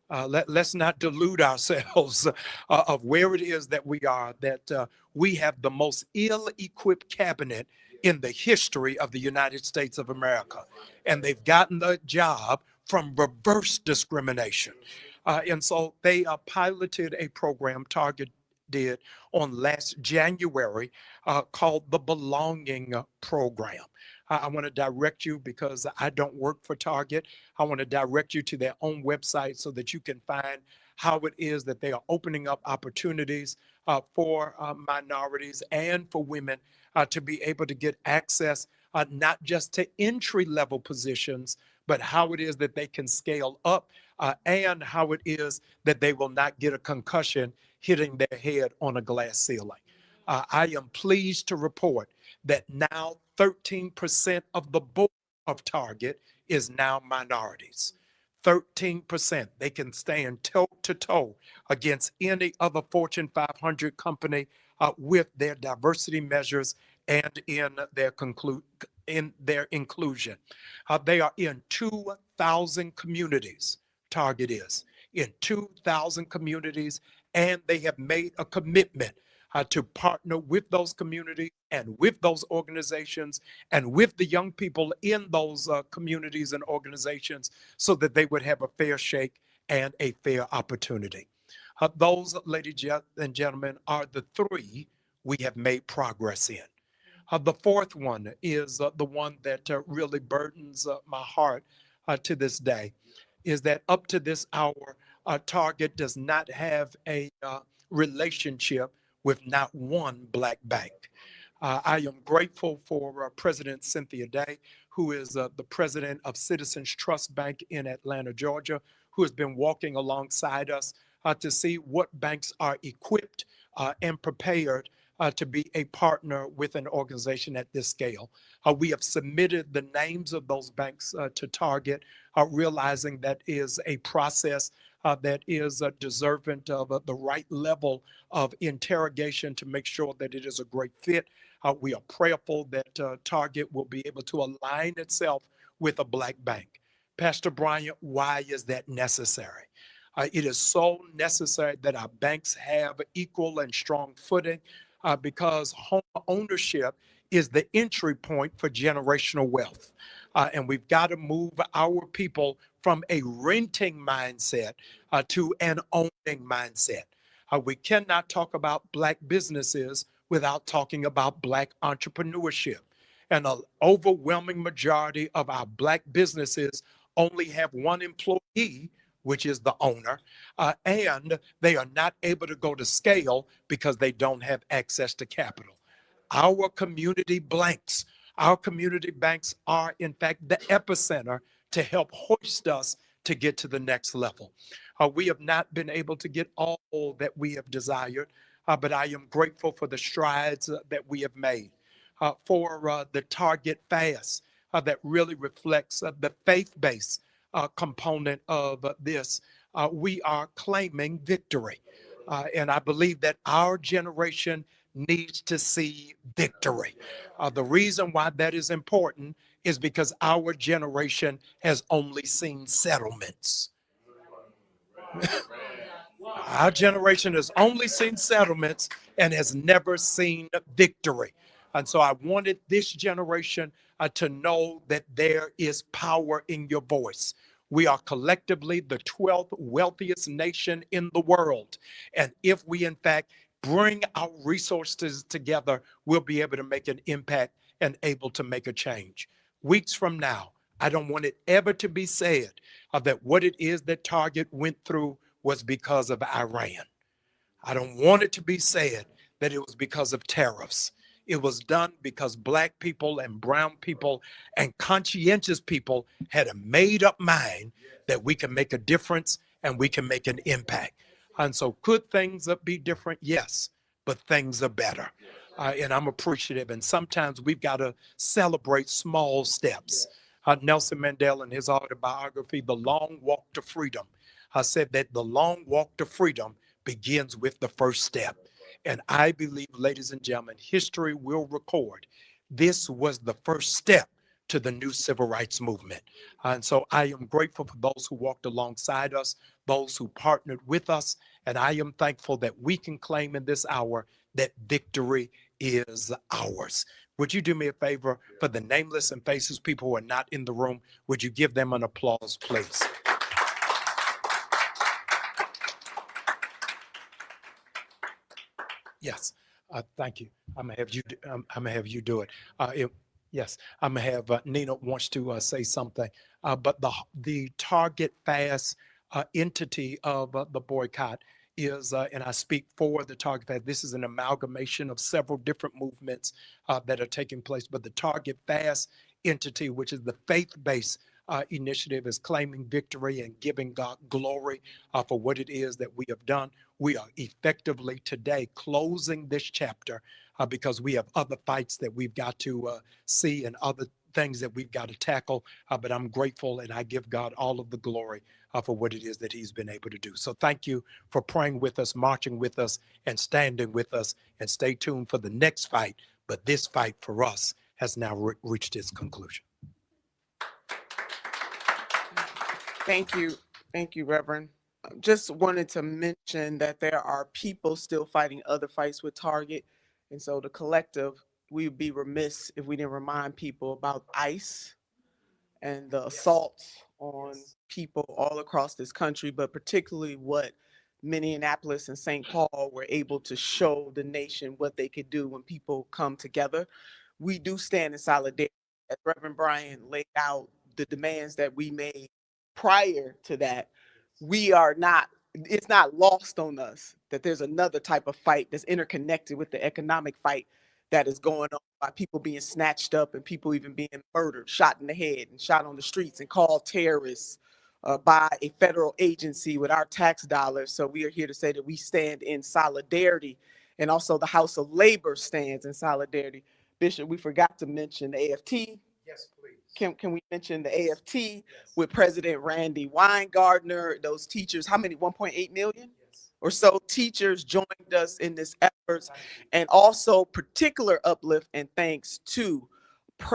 Let's not delude ourselves of where it is that we are, that we have the most ill-equipped cabinet in the history of the United States of America. And they've gotten the job from reverse discrimination. And so they piloted a program targeted on last January called the Belonging Program. I want to direct you, because I don't work for Target, I want to direct you to their own website so that you can find how it is that they are opening up opportunities for minorities and for women to be able to get access not just to entry-level positions, but how it is that they can scale up and how it is that they will not get a concussion hitting their head on a glass ceiling. I am pleased to report that now 13% of the board of Target is now minorities. 13%. They can stand toe to toe against any other Fortune 500 company with their diversity measures and in their inclusion. They are in 2,000 communities. Target is in 2,000 communities, and they have made a commitment to partner with those communities and with those organizations and with the young people in those communities and organizations so that they would have a fair shake and a fair opportunity. Those, ladies and gentlemen, are the three we have made progress in. The fourth one is the one that really burdens my heart to this day, is that up to this hour, Target does not have a relationship with not one Black bank. I am grateful for President Cynthia Day, who is the president of Citizens Trust Bank in Atlanta, Georgia, who has been walking alongside us to see what banks are equipped and prepared to be a partner with an organization at this scale. We have submitted the names of those banks to Target, realizing that is a process that is deserving of the right level of interrogation to make sure that it is a great fit. We are prayerful that Target will be able to align itself with a Black bank. Pastor Bryant, why is that necessary? It is so necessary that our banks have equal and strong footing because home ownership is the entry point for generational wealth. And we've got to move our people from a renting mindset to an owning mindset. We cannot talk about Black businesses without talking about Black entrepreneurship. And an overwhelming majority of our Black businesses only have one employee, which is the owner, and they are not able to go to scale because they don't have access to capital. Our community banks are in fact the epicenter to help hoist us to get to the next level. We have not been able to get all that we have desired, but I am grateful for the strides that we have made, for the Target Fast that really reflects the faith-based component of this. We are claiming victory. And I believe that our generation needs to see victory. The reason why that is important is because our generation has only seen settlements. Our generation has only seen settlements and has never seen victory. And so I wanted this generation to know that there is power in your voice. We are collectively the 12th wealthiest nation in the world. And if we, in fact, bring our resources together, we'll be able to make an impact and able to make a change. Weeks from now, I don't want it ever to be said that what it is that Target went through was because of Iran. I don't want it to be said that it was because of tariffs. It was done because Black people and brown people and conscientious people had a made up mind that we can make a difference and we can make an impact. And so could things be different? Yes, but things are better. And I'm appreciative. And sometimes we've got to celebrate small steps. Nelson Mandela, in his autobiography, The Long Walk to Freedom, said that the long walk to freedom begins with the first step. And I believe, ladies and gentlemen, history will record this was the first step to the new civil rights movement. And so I am grateful for those who walked alongside us, those who partnered with us, and I am thankful that we can claim in this hour that victory is ours. Would you do me a favor for the nameless and faceless people who are not in the room? Would you give them an applause, please? Yes, thank you. I'm gonna have you do it. Yes, I'm gonna have Nina wants to say something. But the Target Fast entity of the boycott is, and I speak for the Target Fast. This is an amalgamation of several different movements that are taking place. But the Target Fast entity, which is the faith-based initiative, is claiming victory and giving God glory for what it is that we have done. We are effectively today closing this chapter because we have other fights that we've got to see and other things that we've got to tackle. But I'm grateful and I give God all of the glory for what it is that he's been able to do. So thank you for praying with us, marching with us, and standing with us. And stay tuned for the next fight. But this fight for us has now reached its conclusion. Thank you. Thank you, Reverend. Just wanted to mention that there are people still fighting other fights with Target. And so the collective, we would be remiss if we didn't remind people about ICE and the assaults on people all across this country, but particularly what Minneapolis and St. Paul were able to show the nation what they could do when people come together. We do stand in solidarity. As Reverend Brian laid out the demands that we made prior to that, it's not lost on us that there's another type of fight that's interconnected with the economic fight that is going on by people being snatched up and people even being murdered, shot in the head and shot on the streets and called terrorists by a federal agency with our tax dollars. So we are here to say that we stand in solidarity, and also the House of Labor stands in solidarity. Bishop, we forgot to mention the AFT. Yes, please. Can we mention the AFT with President Randy Weingartner, those teachers, how many, 1.8 million or so teachers joined us in this effort, and also particular uplift and thanks to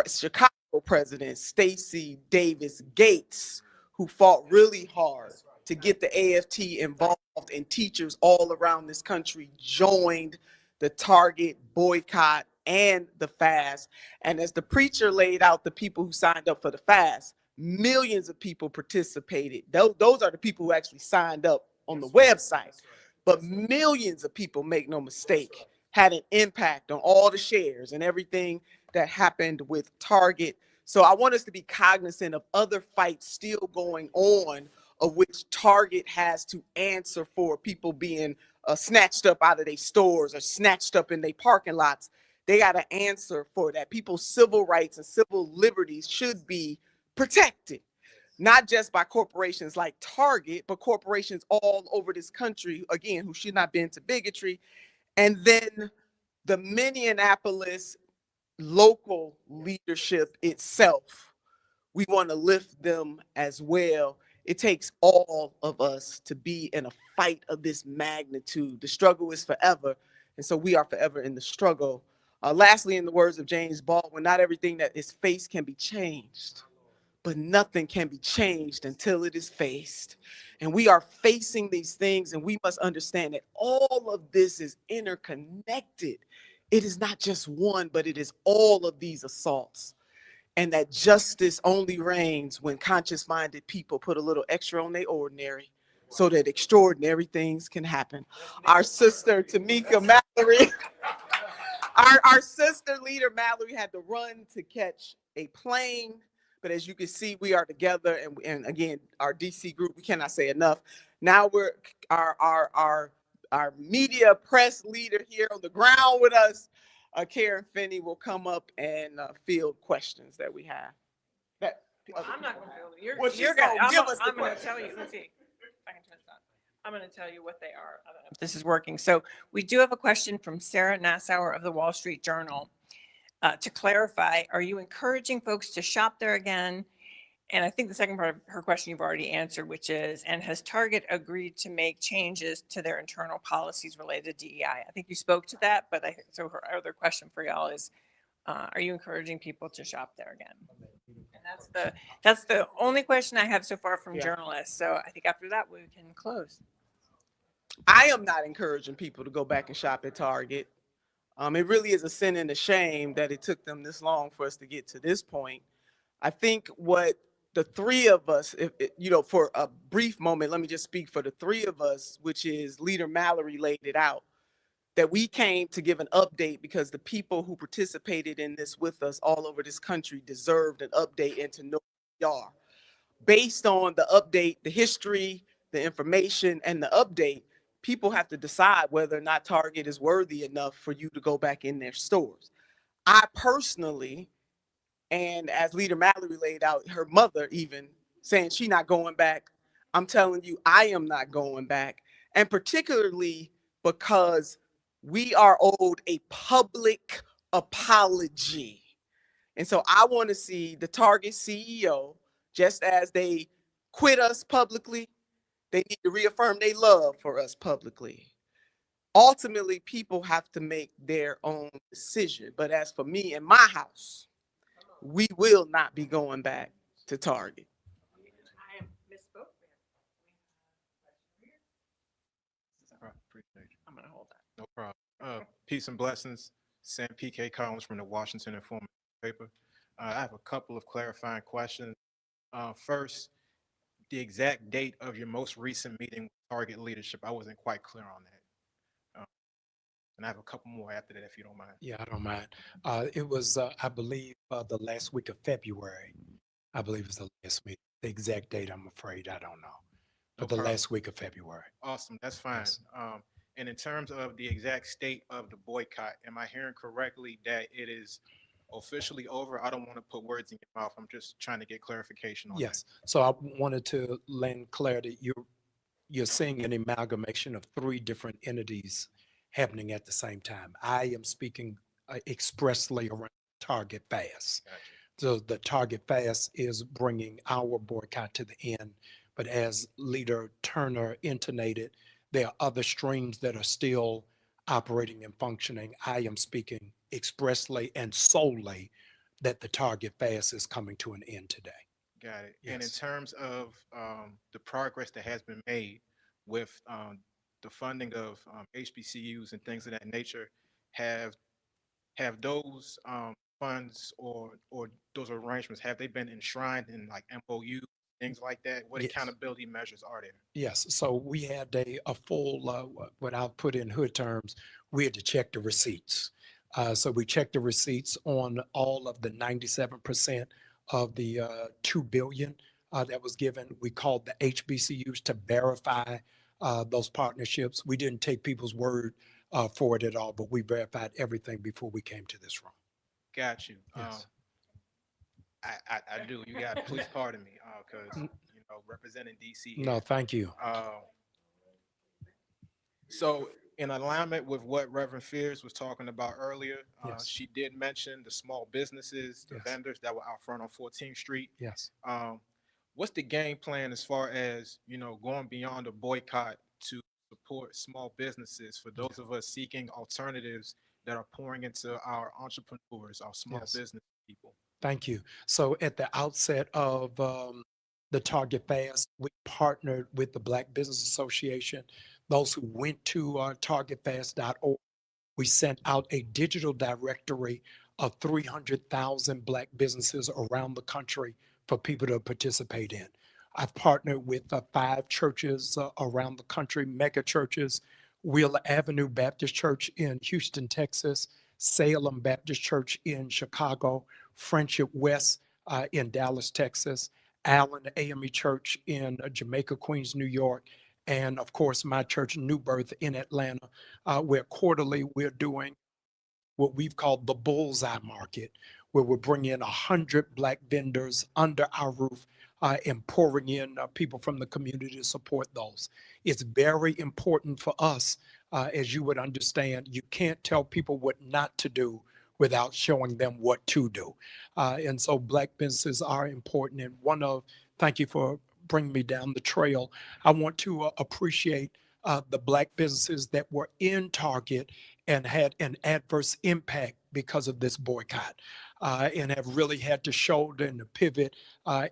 Chicago President Stacey Davis Gates, who fought really hard to get the AFT involved, and teachers all around this country joined the Target boycott and the fast. And as the preacher laid out, the people who signed up for the fast, millions of people participated. Those are the people who actually signed up on the website. But millions of people, make no mistake, had an impact on all the shares and everything that happened with Target. So I want us to be cognizant of other fights still going on, of which Target has to answer for, people being snatched up out of their stores or snatched up in their parking lots. They got to answer for that. People's civil rights and civil liberties should be protected, not just by corporations like Target, but corporations all over this country, again, who should not bend to bigotry. And then the Minneapolis local leadership itself, we want to lift them as well. It takes all of us to be in a fight of this magnitude. The struggle is forever, and so we are forever in the struggle. Lastly, in the words of James Baldwin, not everything that is faced can be changed, but nothing can be changed until it is faced. And we are facing these things, and we must understand that all of this is interconnected. It is not just one, but it is all of these assaults. And that justice only reigns when conscious-minded people put a little extra on their ordinary so that extraordinary things can happen. Our sister, Tamika Mallory, Our sister leader, Mallory, had to run to catch a plane. But as you can see, we are together. And again, our DC group, we cannot say enough. Now we're our media press leader here on the ground with us, Karen Finney, will come up and field questions that we have. I'm not gonna field it. You're Well, gonna give us the I'm gonna question. tell you. Let's see if I can turn this on. I'm gonna tell you what they are. I don't know if this is working. So we do have a question from Sarah Nassauer of the Wall Street Journal. To clarify, are you encouraging folks to shop there again? And I think the second part of her question you've already answered, which is, and has Target agreed to make changes to their internal policies related to DEI? I think you spoke to that, but so her other question for y'all is, are you encouraging people to shop there again? And that's the only question I have so far from journalists. So I think after that we can close. I am not encouraging people to go back and shop at Target. It really is a sin and a shame that it took them this long for us to get to this point. I think what the three of us, for a brief moment, let me just speak for the three of us, which is Leader Mallory laid it out, that we came to give an update because the people who participated in this with us all over this country deserved an update and to know who we are. Based on the update, the history, the information, and the update, people have to decide whether or not Target is worthy enough for you to go back in their stores. I personally, and as Leader Mallory laid out, her mother even saying she's not going back, I'm telling you, I am not going back. And particularly because we are owed a public apology. And so I want to see the Target CEO, just as they quit us publicly, they need to reaffirm their love for us publicly. Ultimately, people have to make their own decision. But as for me and my house, we will not be going back to Target. I misspoke. Appreciate you. I'm gonna hold that. No problem. Peace and blessings. Sam P.K. Collins from the Washington Information paper. I have a couple of clarifying questions. First, the exact date of your most recent meeting with Target leadership. I wasn't quite clear on that. And I have a couple more after that, if you don't mind. Yeah, I don't mind. It was, I believe, the last week of February. I believe it's the last meeting. The exact date, I'm afraid, I don't know. But No the problem. last week of February. Awesome, that's fine. Yes. And in terms of the exact state of the boycott, am I hearing correctly that it is officially over? I don't want to put words in your mouth. I'm just trying to get clarification on that. Yes. So I wanted to lend clarity. You're seeing an amalgamation of three different entities happening at the same time. I am speaking expressly around Target Fast. Gotcha. So the Target Fast is bringing our boycott to the end. But as Leader Turner intonated, there are other streams that are still operating and functioning. I am speaking expressly and solely that the Target Fast is coming to an end today. Got it. And in Yes. terms of the progress that has been made with the funding of HBCUs and things of that nature, have those funds or those arrangements, have they been enshrined in like MOU, things like that? What Yes. accountability measures are there? Yes, so we had a full, what I'll put in hood terms, we had to check the receipts. So we checked the receipts on all of the 97% of the 2 billion that was given. We called the HBCUs to verify those partnerships. We didn't take people's word for it at all, but we verified everything before we came to this room. Got you. Yes. I do. You got, please pardon me, because representing DC. No, thank you. So in alignment with what Reverend Fears was talking about earlier, Yes. she did mention the small businesses, the Yes. vendors that were out front on 14th Street. Yes. What's the game plan as far as, going beyond a boycott to support small businesses for those of us seeking alternatives that are pouring into our entrepreneurs, our small Yes. business people? Thank you. So at the outset of the Target Fast, we partnered with the Black Business Association. Those who went to targetfast.org, we sent out a digital directory of 300,000 Black businesses around the country for people to participate in. I've partnered with 5 churches around the country, mega churches, Wheeler Avenue Baptist Church in Houston, Texas, Salem Baptist Church in Chicago, Friendship West in Dallas, Texas, Allen AME Church in Jamaica, Queens, New York, and of course, my church, New Birth in Atlanta, where quarterly we're doing what we've called the bullseye market, where we're bringing in 100 Black vendors under our roof and pouring in people from the community to support those. It's very important for us, as you would understand, you can't tell people what not to do without showing them what to do. And so Black businesses are important. And thank you for bringing me down the trail. I want to appreciate the Black businesses that were in Target and had an adverse impact because of this boycott, and have really had to shoulder and to pivot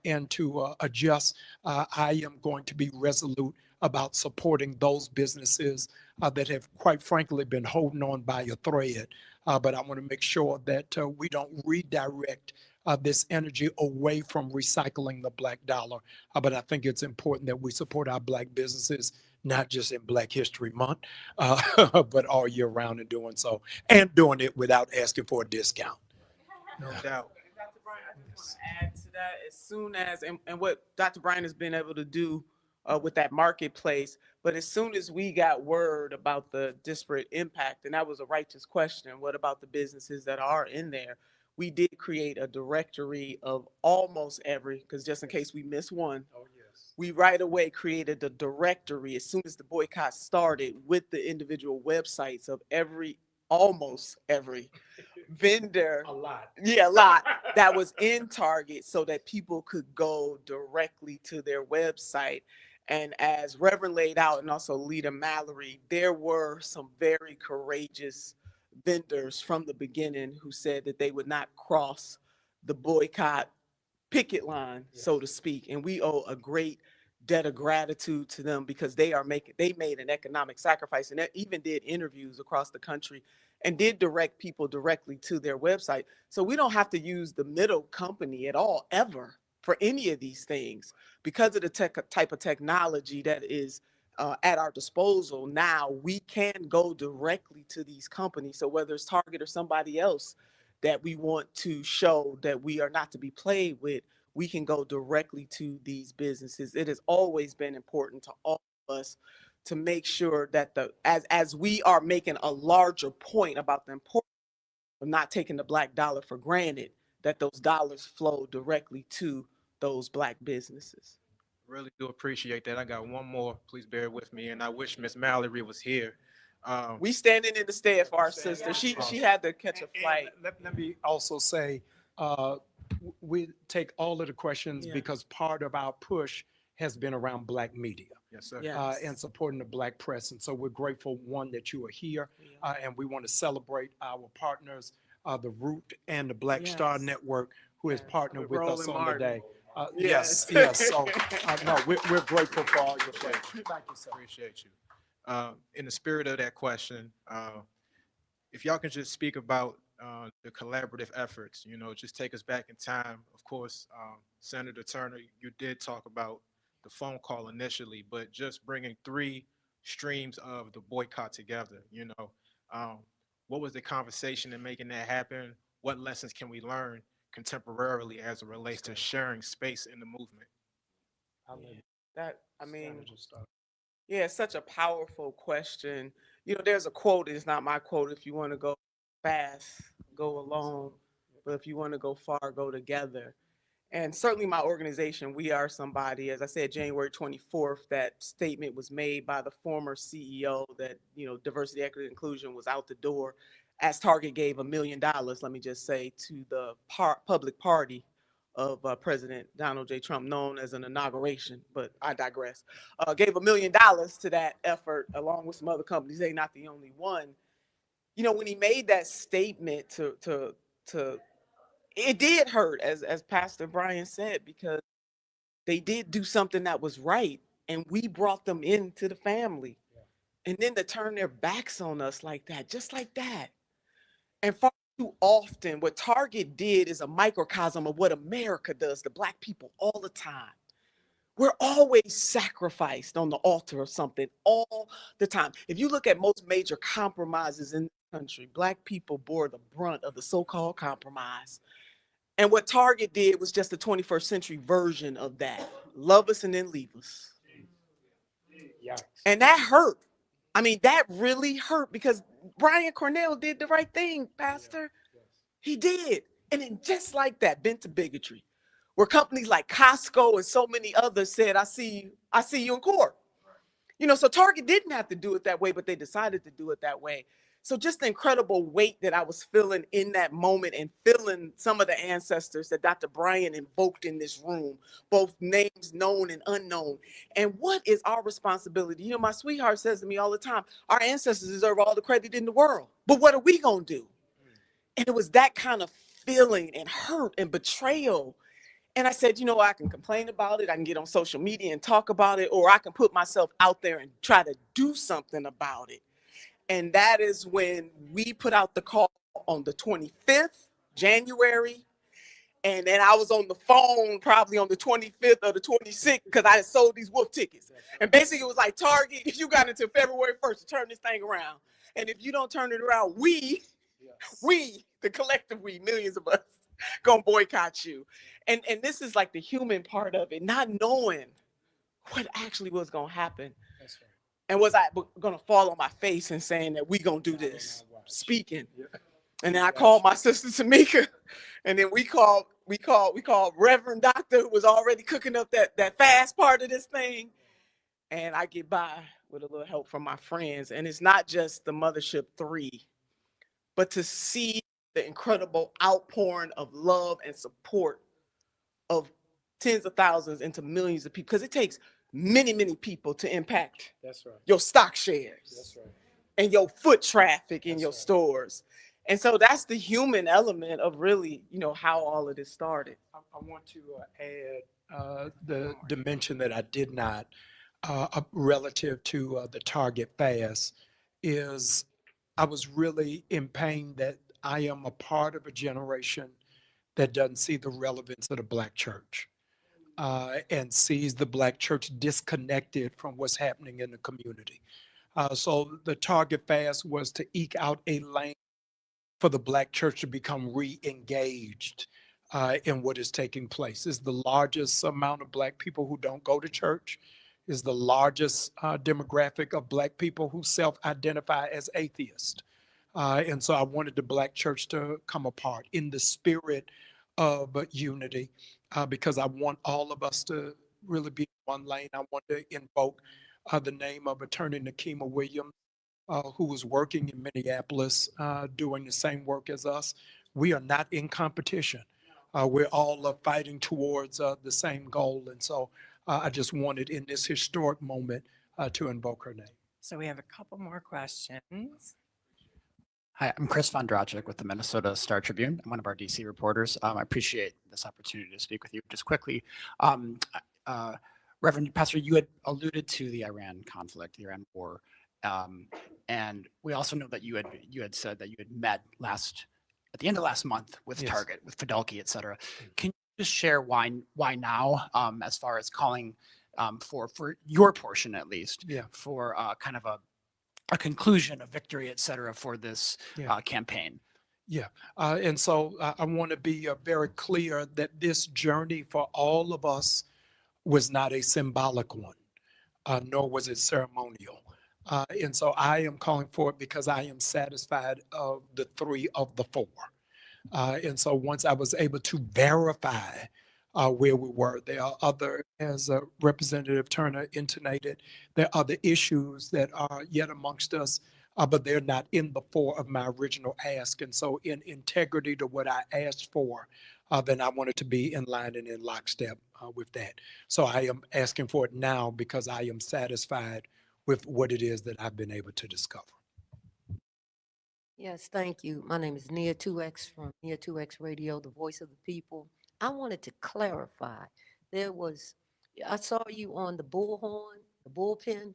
and to adjust. I am going to be resolute about supporting those businesses that have, quite frankly, been holding on by a thread. But I want to make sure that we don't redirect this energy away from recycling the Black dollar. But I think it's important that we support our Black businesses, not just in Black History Month, but all year round in doing so, and doing it without asking for a discount. No doubt. Dr. Brian, I just want to add to that, as soon as, and what Dr. Brian has been able to do with that marketplace, but as soon as we got word about the disparate impact, and that was a righteous question, what about the businesses that are in there? We did create a directory of almost every, because just in case we miss one, we right away created a directory as soon as the boycott started with the individual websites of almost every vendor. A lot. Yeah, a lot that was in Target so that people could go directly to their website. And as Reverend laid out, and also Leader Mallory, there were some very courageous vendors from the beginning who said that they would not cross the boycott picket line, so to speak. And we owe a great debt of gratitude to them because they made an economic sacrifice, and even did interviews across the country and did direct people directly to their website. So we don't have to use the middle company at all, ever, for any of these things because of the type of technology that is at our disposal. Now we can go directly to these companies. So whether it's Target or somebody else that we want to show that we are not to be played with, we can go directly to these businesses. It has always been important to all of us to make sure that as we are making a larger point about the importance of not taking the Black dollar for granted, that those dollars flow directly to those Black businesses. Really do appreciate that. I got one more. Please bear with me. And I wish Miss Mallory was here. We standing in the stead for our sister. She had to catch a flight. Let me also say, we take all of the questions because part of our push has been around Black media. Yes, sir. Yes. And supporting the Black press. And so we're grateful, one, that you are here, and we want to celebrate our partners, the Root and the Black Star Network, who has partnered with us on the day. Yes. So, no, we're grateful for all your things. Thank you, sir. Appreciate you. In the spirit of that question, if y'all can just speak about the collaborative efforts, just take us back in time. Of course, Senator Turner, you did talk about the phone call initially, but just bringing 3 streams of the boycott together, what was the conversation in making that happen? What lessons can we learn contemporarily as it relates to sharing space in the movement? It's such a powerful question. There's a quote, it's not my quote: if you want to go fast, go alone, but if you want to go far, go together. And certainly my organization, We Are Somebody, as I said, January 24th, that statement was made by the former CEO that, diversity, equity, inclusion was out the door, as Target gave $1 million, let me just say, to the public party of President Donald J. Trump, known as an inauguration, but I digress. Gave $1 million to that effort, along with some other companies. They're not the only one. When he made that statement to it did hurt, as Pastor Brian said, because they did do something that was right, and we brought them into the family. And then to turn their backs on us like that, just like that. And far too often, what Target did is a microcosm of what America does to Black people all the time. We're always sacrificed on the altar of something all the time. If you look at most major compromises in country, Black people bore the brunt of the so-called compromise. And what Target did was just the 21st century version of that. Love us and then leave us. Yikes. And that hurt. I mean, that really hurt because Brian Cornell did the right thing, Pastor. He did. And then just like that, bent to bigotry, where companies like Costco and so many others said, I see you in court. You know, so Target didn't have to do it that way, but they decided to do it that way. So just the incredible weight that I was feeling in that moment and feeling some of the ancestors that Dr. Bryan invoked in this room, both names known and unknown. And what is our responsibility? You know, my sweetheart says to me all the time, our ancestors deserve all the credit in the world, but what are we gonna do? And it was that kind of feeling and hurt and betrayal. And I said, you know, I can complain about it. I can get on social media and talk about it, or I can put myself out there and try to do something about it. And that is when we put out the call on the 25th, January. And then I was on the phone probably on the 25th or the 26th because I had sold these wolf tickets. And basically it was like, Target, you got until February 1st to turn this thing around. And if you don't turn it around, we, the collective we, millions of us, gonna boycott you. And this is like the human part of it, not knowing what actually was gonna happen. That's right. And was I gonna fall on my face and saying that we gonna do this, speaking. And then I called my sister Tamika, and then we called Reverend Doctor, who was already cooking up that fast part of this thing. And I get by with a little help from my friends. And it's not just the Mothership 3, but to see the incredible outpouring of love and support of tens of thousands into millions of people, because it takes many, many people to impact your stock shares and your foot traffic in your stores. And so that's the human element of really, you know, how all of this started. I want to add the dimension that I did not relative to the Target fast is I was really in pain that I am a part of a generation that doesn't see the relevance of the Black church and sees the Black church disconnected from what's happening in the community. So the Target fast was to eke out a lane for the Black church to become re-engaged in what is taking place. It's the largest amount of Black people who don't go to church, is the largest demographic of Black people who self-identify as atheists. And so I wanted the Black church to come apart in the spirit of unity because I want all of us to really be in one lane. I want to invoke the name of Attorney Nakima Williams, who was working in Minneapolis doing the same work as us. We are not in competition. We're all fighting towards the same goal. And so I just wanted in this historic moment to invoke her name. So we have a couple more questions. Hi, I'm Chris Von Dragic with the Minnesota Star Tribune. I'm one of our DC reporters. I appreciate this opportunity to speak with you. Just quickly, Reverend Pastor, you had alluded to the Iran conflict, the Iran war. And we also know that you had said that you had met at the end of last month with Target, with Fidelki, et cetera. Can you just share why now, as far as calling for your portion at least, for kind of a conclusion, a victory, et cetera, for this campaign? And so I want to be very clear that this journey for all of us was not a symbolic one, nor was it ceremonial. And so I am calling for it because I am satisfied of the 3 of the 4. And so once I was able to verify where we were, there are other, as Representative Turner intonated, there are other issues that are yet amongst us, but they're not in the 4 of my original ask. And so in integrity to what I asked for, then I wanted to be in line and in lockstep with that. So I am asking for it now because I am satisfied with what it is that I've been able to discover. Yes, thank you. My name is Nia 2X from Nia 2X Radio, the voice of the people. I wanted to clarify. I saw you on the bullhorn, the bullpen,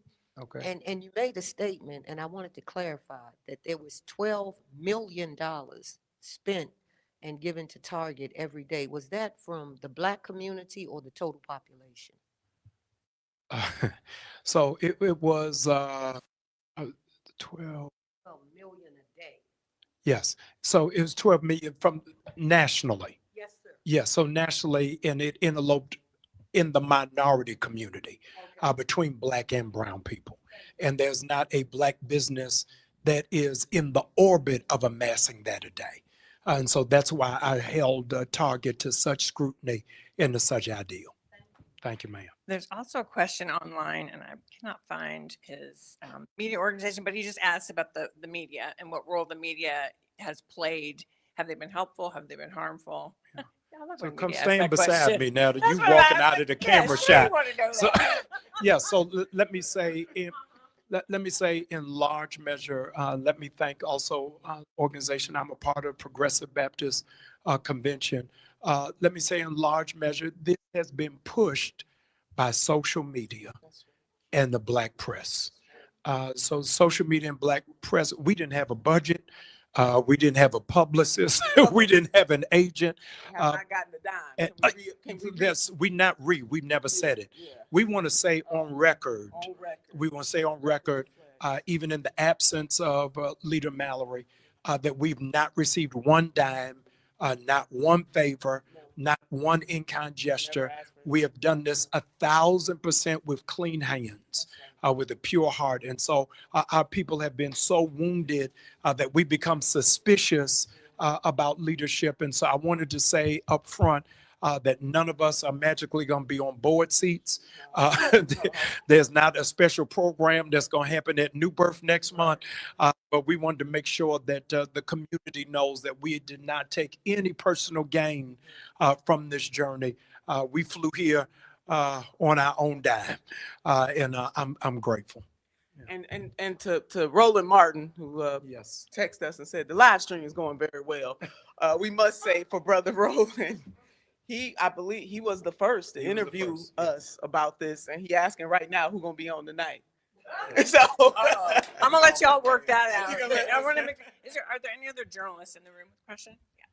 and you made a statement, and I wanted to clarify that there was $12 million spent and given to Target every day. Was that from the Black community or the total population? So it was 12 $12 million a day. Yes. So it was 12 million from nationally. Yes, sir. Yeah. So nationally, and it interloped in the minority community between Black and brown people. And there's not a Black business that is in the orbit of amassing that a day. And so that's why I held Target to such scrutiny and to such ideal. Thank you, ma'am. There's also a question online, and I cannot find his media organization, but he just asked about the media and what role the media has played. Have they been helpful? Have they been harmful? Yeah. I love So when come media asks stand that beside question. me now that That's you what I walking was out like, of the yeah, camera sure, you shot. wanna know So, that. yeah, so let me say let me say in large measure, let me thank also organization I'm a part of, Progressive Baptist Convention. Let me say in large measure, this has been pushed by social media and the Black press. So social media and Black press, we didn't have a budget. We didn't have a publicist. We didn't have an agent. Have not gotten a dime. Can we Yes, we've never said it. Yeah. We want to say on record, On record. we want to say on record, even in the absence of Leader Mallory, that we've not received one dime, not one favor, not one in-kind gesture. We have done this 1,000% with clean hands, with a pure heart. And so our people have been so wounded that we become suspicious about leadership. And so I wanted to say up front, that none of us are magically going to be on board seats. There's not a special program that's going to happen at New Birth next month, but we wanted to make sure that the community knows that we did not take any personal gain from this journey. We flew here on our own dime, and I'm grateful. And to Roland Martin, who Yes. texted us and said the live stream is going very well. We must say for Brother Roland, I believe he was the first to He was the interview first, yeah. us about this, and he asking right now who gonna be on tonight. So I'm gonna let y'all work that out. You gonna let I us- want to make. Are there any other journalists in the room with a question? Yeah.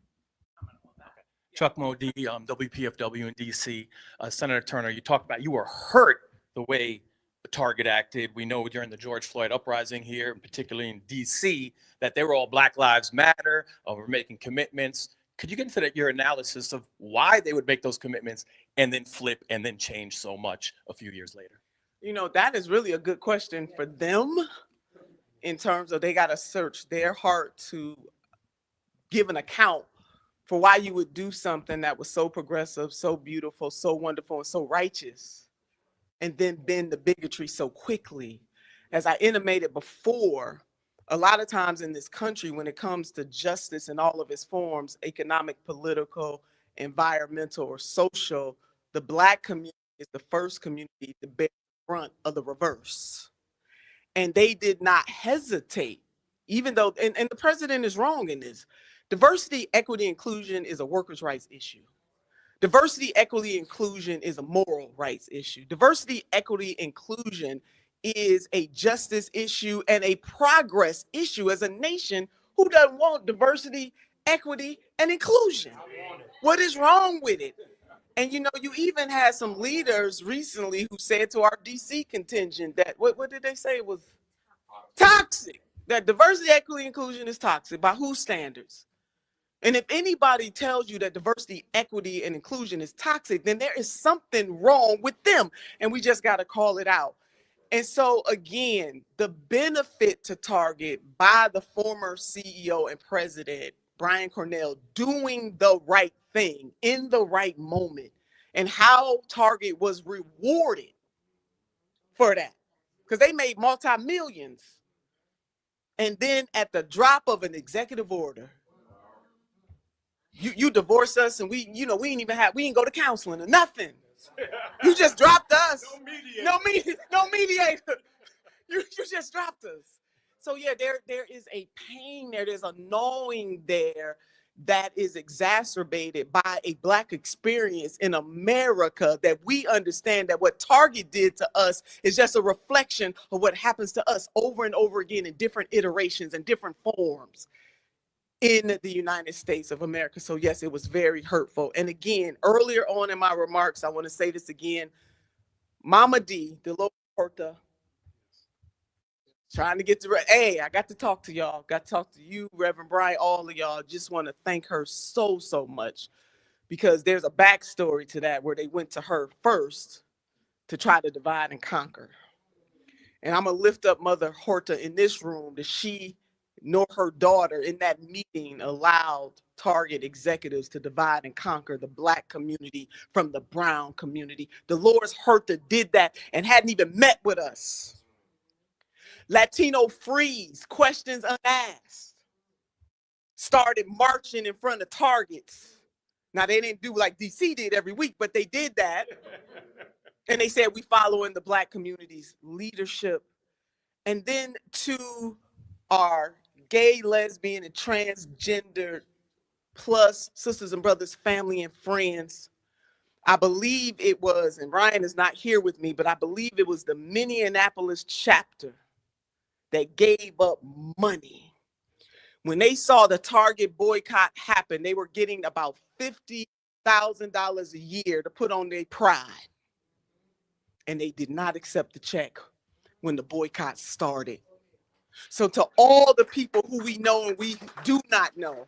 I'm gonna hold that. Chuck Modee, WPFW in DC. Senator Turner, you talked about you were hurt the way the Target acted. We know during the George Floyd uprising here, particularly in DC, that they were all Black Lives Matter, we're making commitments. Could you get into your analysis of why they would make those commitments and then flip and then change so much a few years later? You know, that is really a good question for them in terms of they got to search their heart to give an account for why you would do something that was so progressive, so beautiful, so wonderful, and so righteous, and then bend the bigotry so quickly. As I intimated before, a lot of times in this country, when it comes to justice in all of its forms, economic, political, environmental, or social, the Black community is the first community to bear the brunt of the reverse. And they did not hesitate, even though, and the president is wrong in this. Diversity, equity, inclusion is a workers' rights issue. Diversity, equity, inclusion is a moral rights issue. Diversity, equity, inclusion is a justice issue and a progress issue as a nation who doesn't want diversity, equity, and inclusion. What is wrong with it? And you know, you even had some leaders recently who said to our DC contingent that, what did they say? It was toxic. That diversity, equity, inclusion is toxic. By whose standards? And if anybody tells you that diversity, equity, and inclusion is toxic, then there is something wrong with them. And we just got to call it out. And so again, the benefit to Target by the former CEO and president, Brian Cornell, doing the right thing in the right moment, and how Target was rewarded for that. Because they made multi-millions. And then at the drop of an executive order, you divorce us and we ain't go to counseling or nothing. You just dropped us. No mediator. You just dropped us. So yeah, there is a pain there. There's a gnawing there that is exacerbated by a Black experience in America, that we understand that what Target did to us is just a reflection of what happens to us over and over again in different iterations and different forms in the United States of America. So yes, it was very hurtful. And again, earlier on in my remarks, I want to say this again, Mama D, the local Porta, trying to get to, hey, I got to talk to y'all. Got to talk to you, Reverend Brian, all of y'all. Just want to thank her so much, because there's a backstory to that where they went to her first to try to divide and conquer. And I'm going to lift up Mother Horta in this room, that she nor her daughter in that meeting allowed Target executives to divide and conquer the Black community from the brown community. Dolores Horta did that and hadn't even met with us. Latino Freeze, questions unasked, started marching in front of Targets. Now, they didn't do like DC did every week, but they did that. And they said, we following the Black community's leadership. And then to our gay, lesbian, and transgender plus sisters and brothers, family and friends, I believe it was, and Ryan is not here with me, but I believe it was the Minneapolis chapter that gave up money. When they saw the Target boycott happen, they were getting about $50,000 a year to put on their pride. And they did not accept the check when the boycott started. So to all the people who we know and we do not know,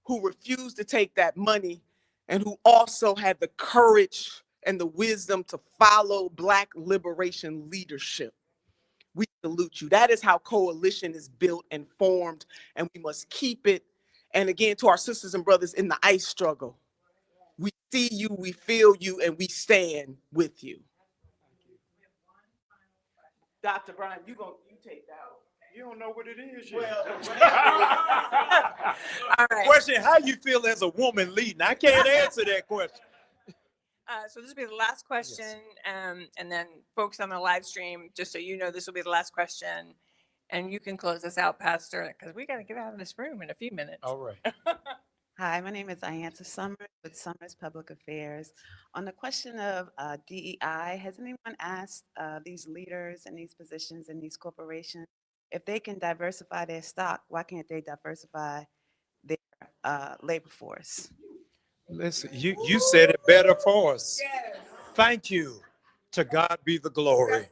who refused to take that money and who also had the courage and the wisdom to follow Black liberation leadership, we salute you. That is how coalition is built and formed, and we must keep it. And again, to our sisters and brothers in the ICE struggle, we see you, we feel you, and we stand with you. Dr. Brian, you take that one. You don't know what it is yet. All right. Question, how you feel as a woman leading? I can't answer that question. So this will be the last question, and then folks on the live stream, just so you know, this will be the last question, and you can close us out, Pastor, because we got to get out of this room in a few minutes. All right. Hi, my name is Iantha Summers with Summers Public Affairs. On the question of DEI, has anyone asked these leaders in these positions in these corporations, if they can diversify their stock, why can't they diversify their labor force? Listen, you said it better for us. Thank you. To God be the glory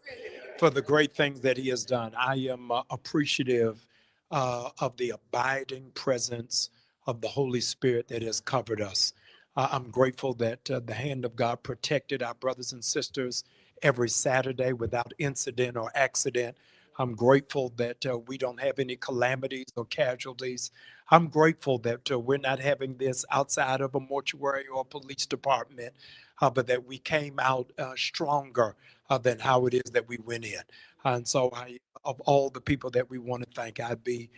for the great things that he has done. I am appreciative of the abiding presence of the Holy Spirit that has covered us. I'm grateful that the hand of God protected our brothers and sisters every Saturday without incident or accident. I'm grateful that we don't have any calamities or casualties. I'm grateful that we're not having this outside of a mortuary or police department, but that we came out stronger than how it is that we went in. And so of all the people that we want to thank, I'd be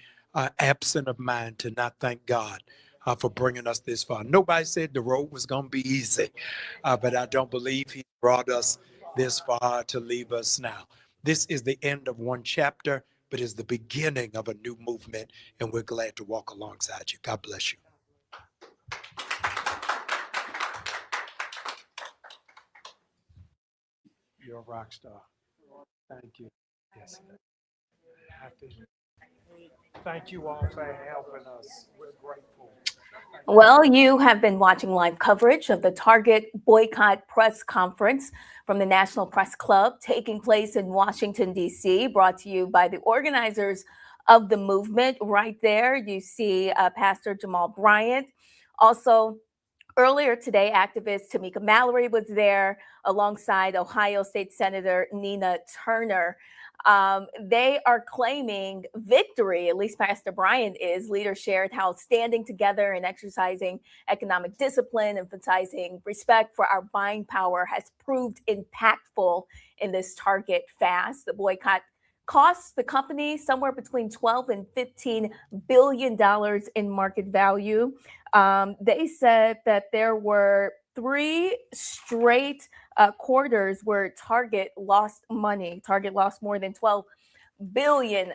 absent of mind to not thank God for bringing us this far. Nobody said the road was going to be easy, but I don't believe he brought us this far to leave us now. This is the end of one chapter, but is the beginning of a new movement, and we're glad to walk alongside you. God bless you. You're a rock star. Thank you. Yes. Happy. Thank you all for helping us. We're grateful. Well, you have been watching live coverage of the Target boycott press conference from the National Press Club taking place in Washington, D.C., brought to you by the organizers of the movement. Right there, you see Pastor Jamal Bryant. Also, earlier today, activist Tamika Mallory was there alongside Ohio State Senator Nina Turner. They are claiming victory, at least Pastor Bryant is. Leaders shared how standing together and exercising economic discipline, emphasizing respect for our buying power has proved impactful in this Target fast. The boycott costs the company somewhere between $12 and $15 billion in market value. They said that there were 3 straight quarters where Target lost money. Target lost more than $12 billion.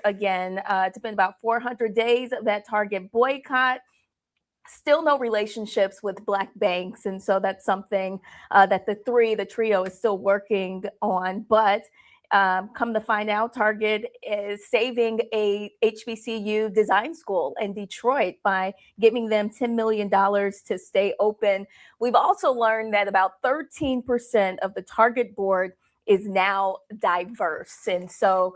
Again, it's been about 400 days of that Target boycott. Still no relationships with Black banks. And so that's something that the trio is still working on. But come to find out, Target is saving a HBCU design school in Detroit by giving them $10 million to stay open. We've also learned that about 13% of the Target board is now diverse. And so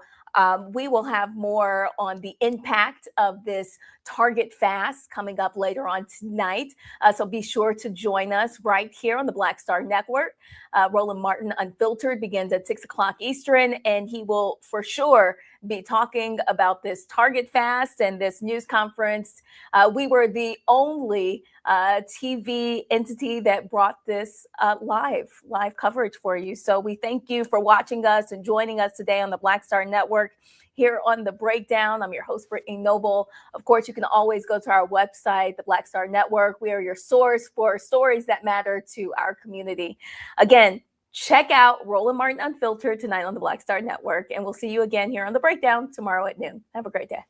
We will have more on the impact of this Target fast coming up later on tonight. So be sure to join us right here on the Black Star Network. Roland Martin Unfiltered begins at 6 o'clock Eastern, and he will for sure be talking about this Target fast and this news conference. We were the only TV entity that brought this live coverage for you. So we thank you for watching us and joining us today on the Black Star Network. Here on The Breakdown, I'm your host, Brittany Noble. Of course, you can always go to our website, the Black Star Network. We are your source for stories that matter to our community. Again, check out Roland Martin Unfiltered tonight on the Black Star Network, and we'll see you again here on The Breakdown tomorrow at noon. Have a great day.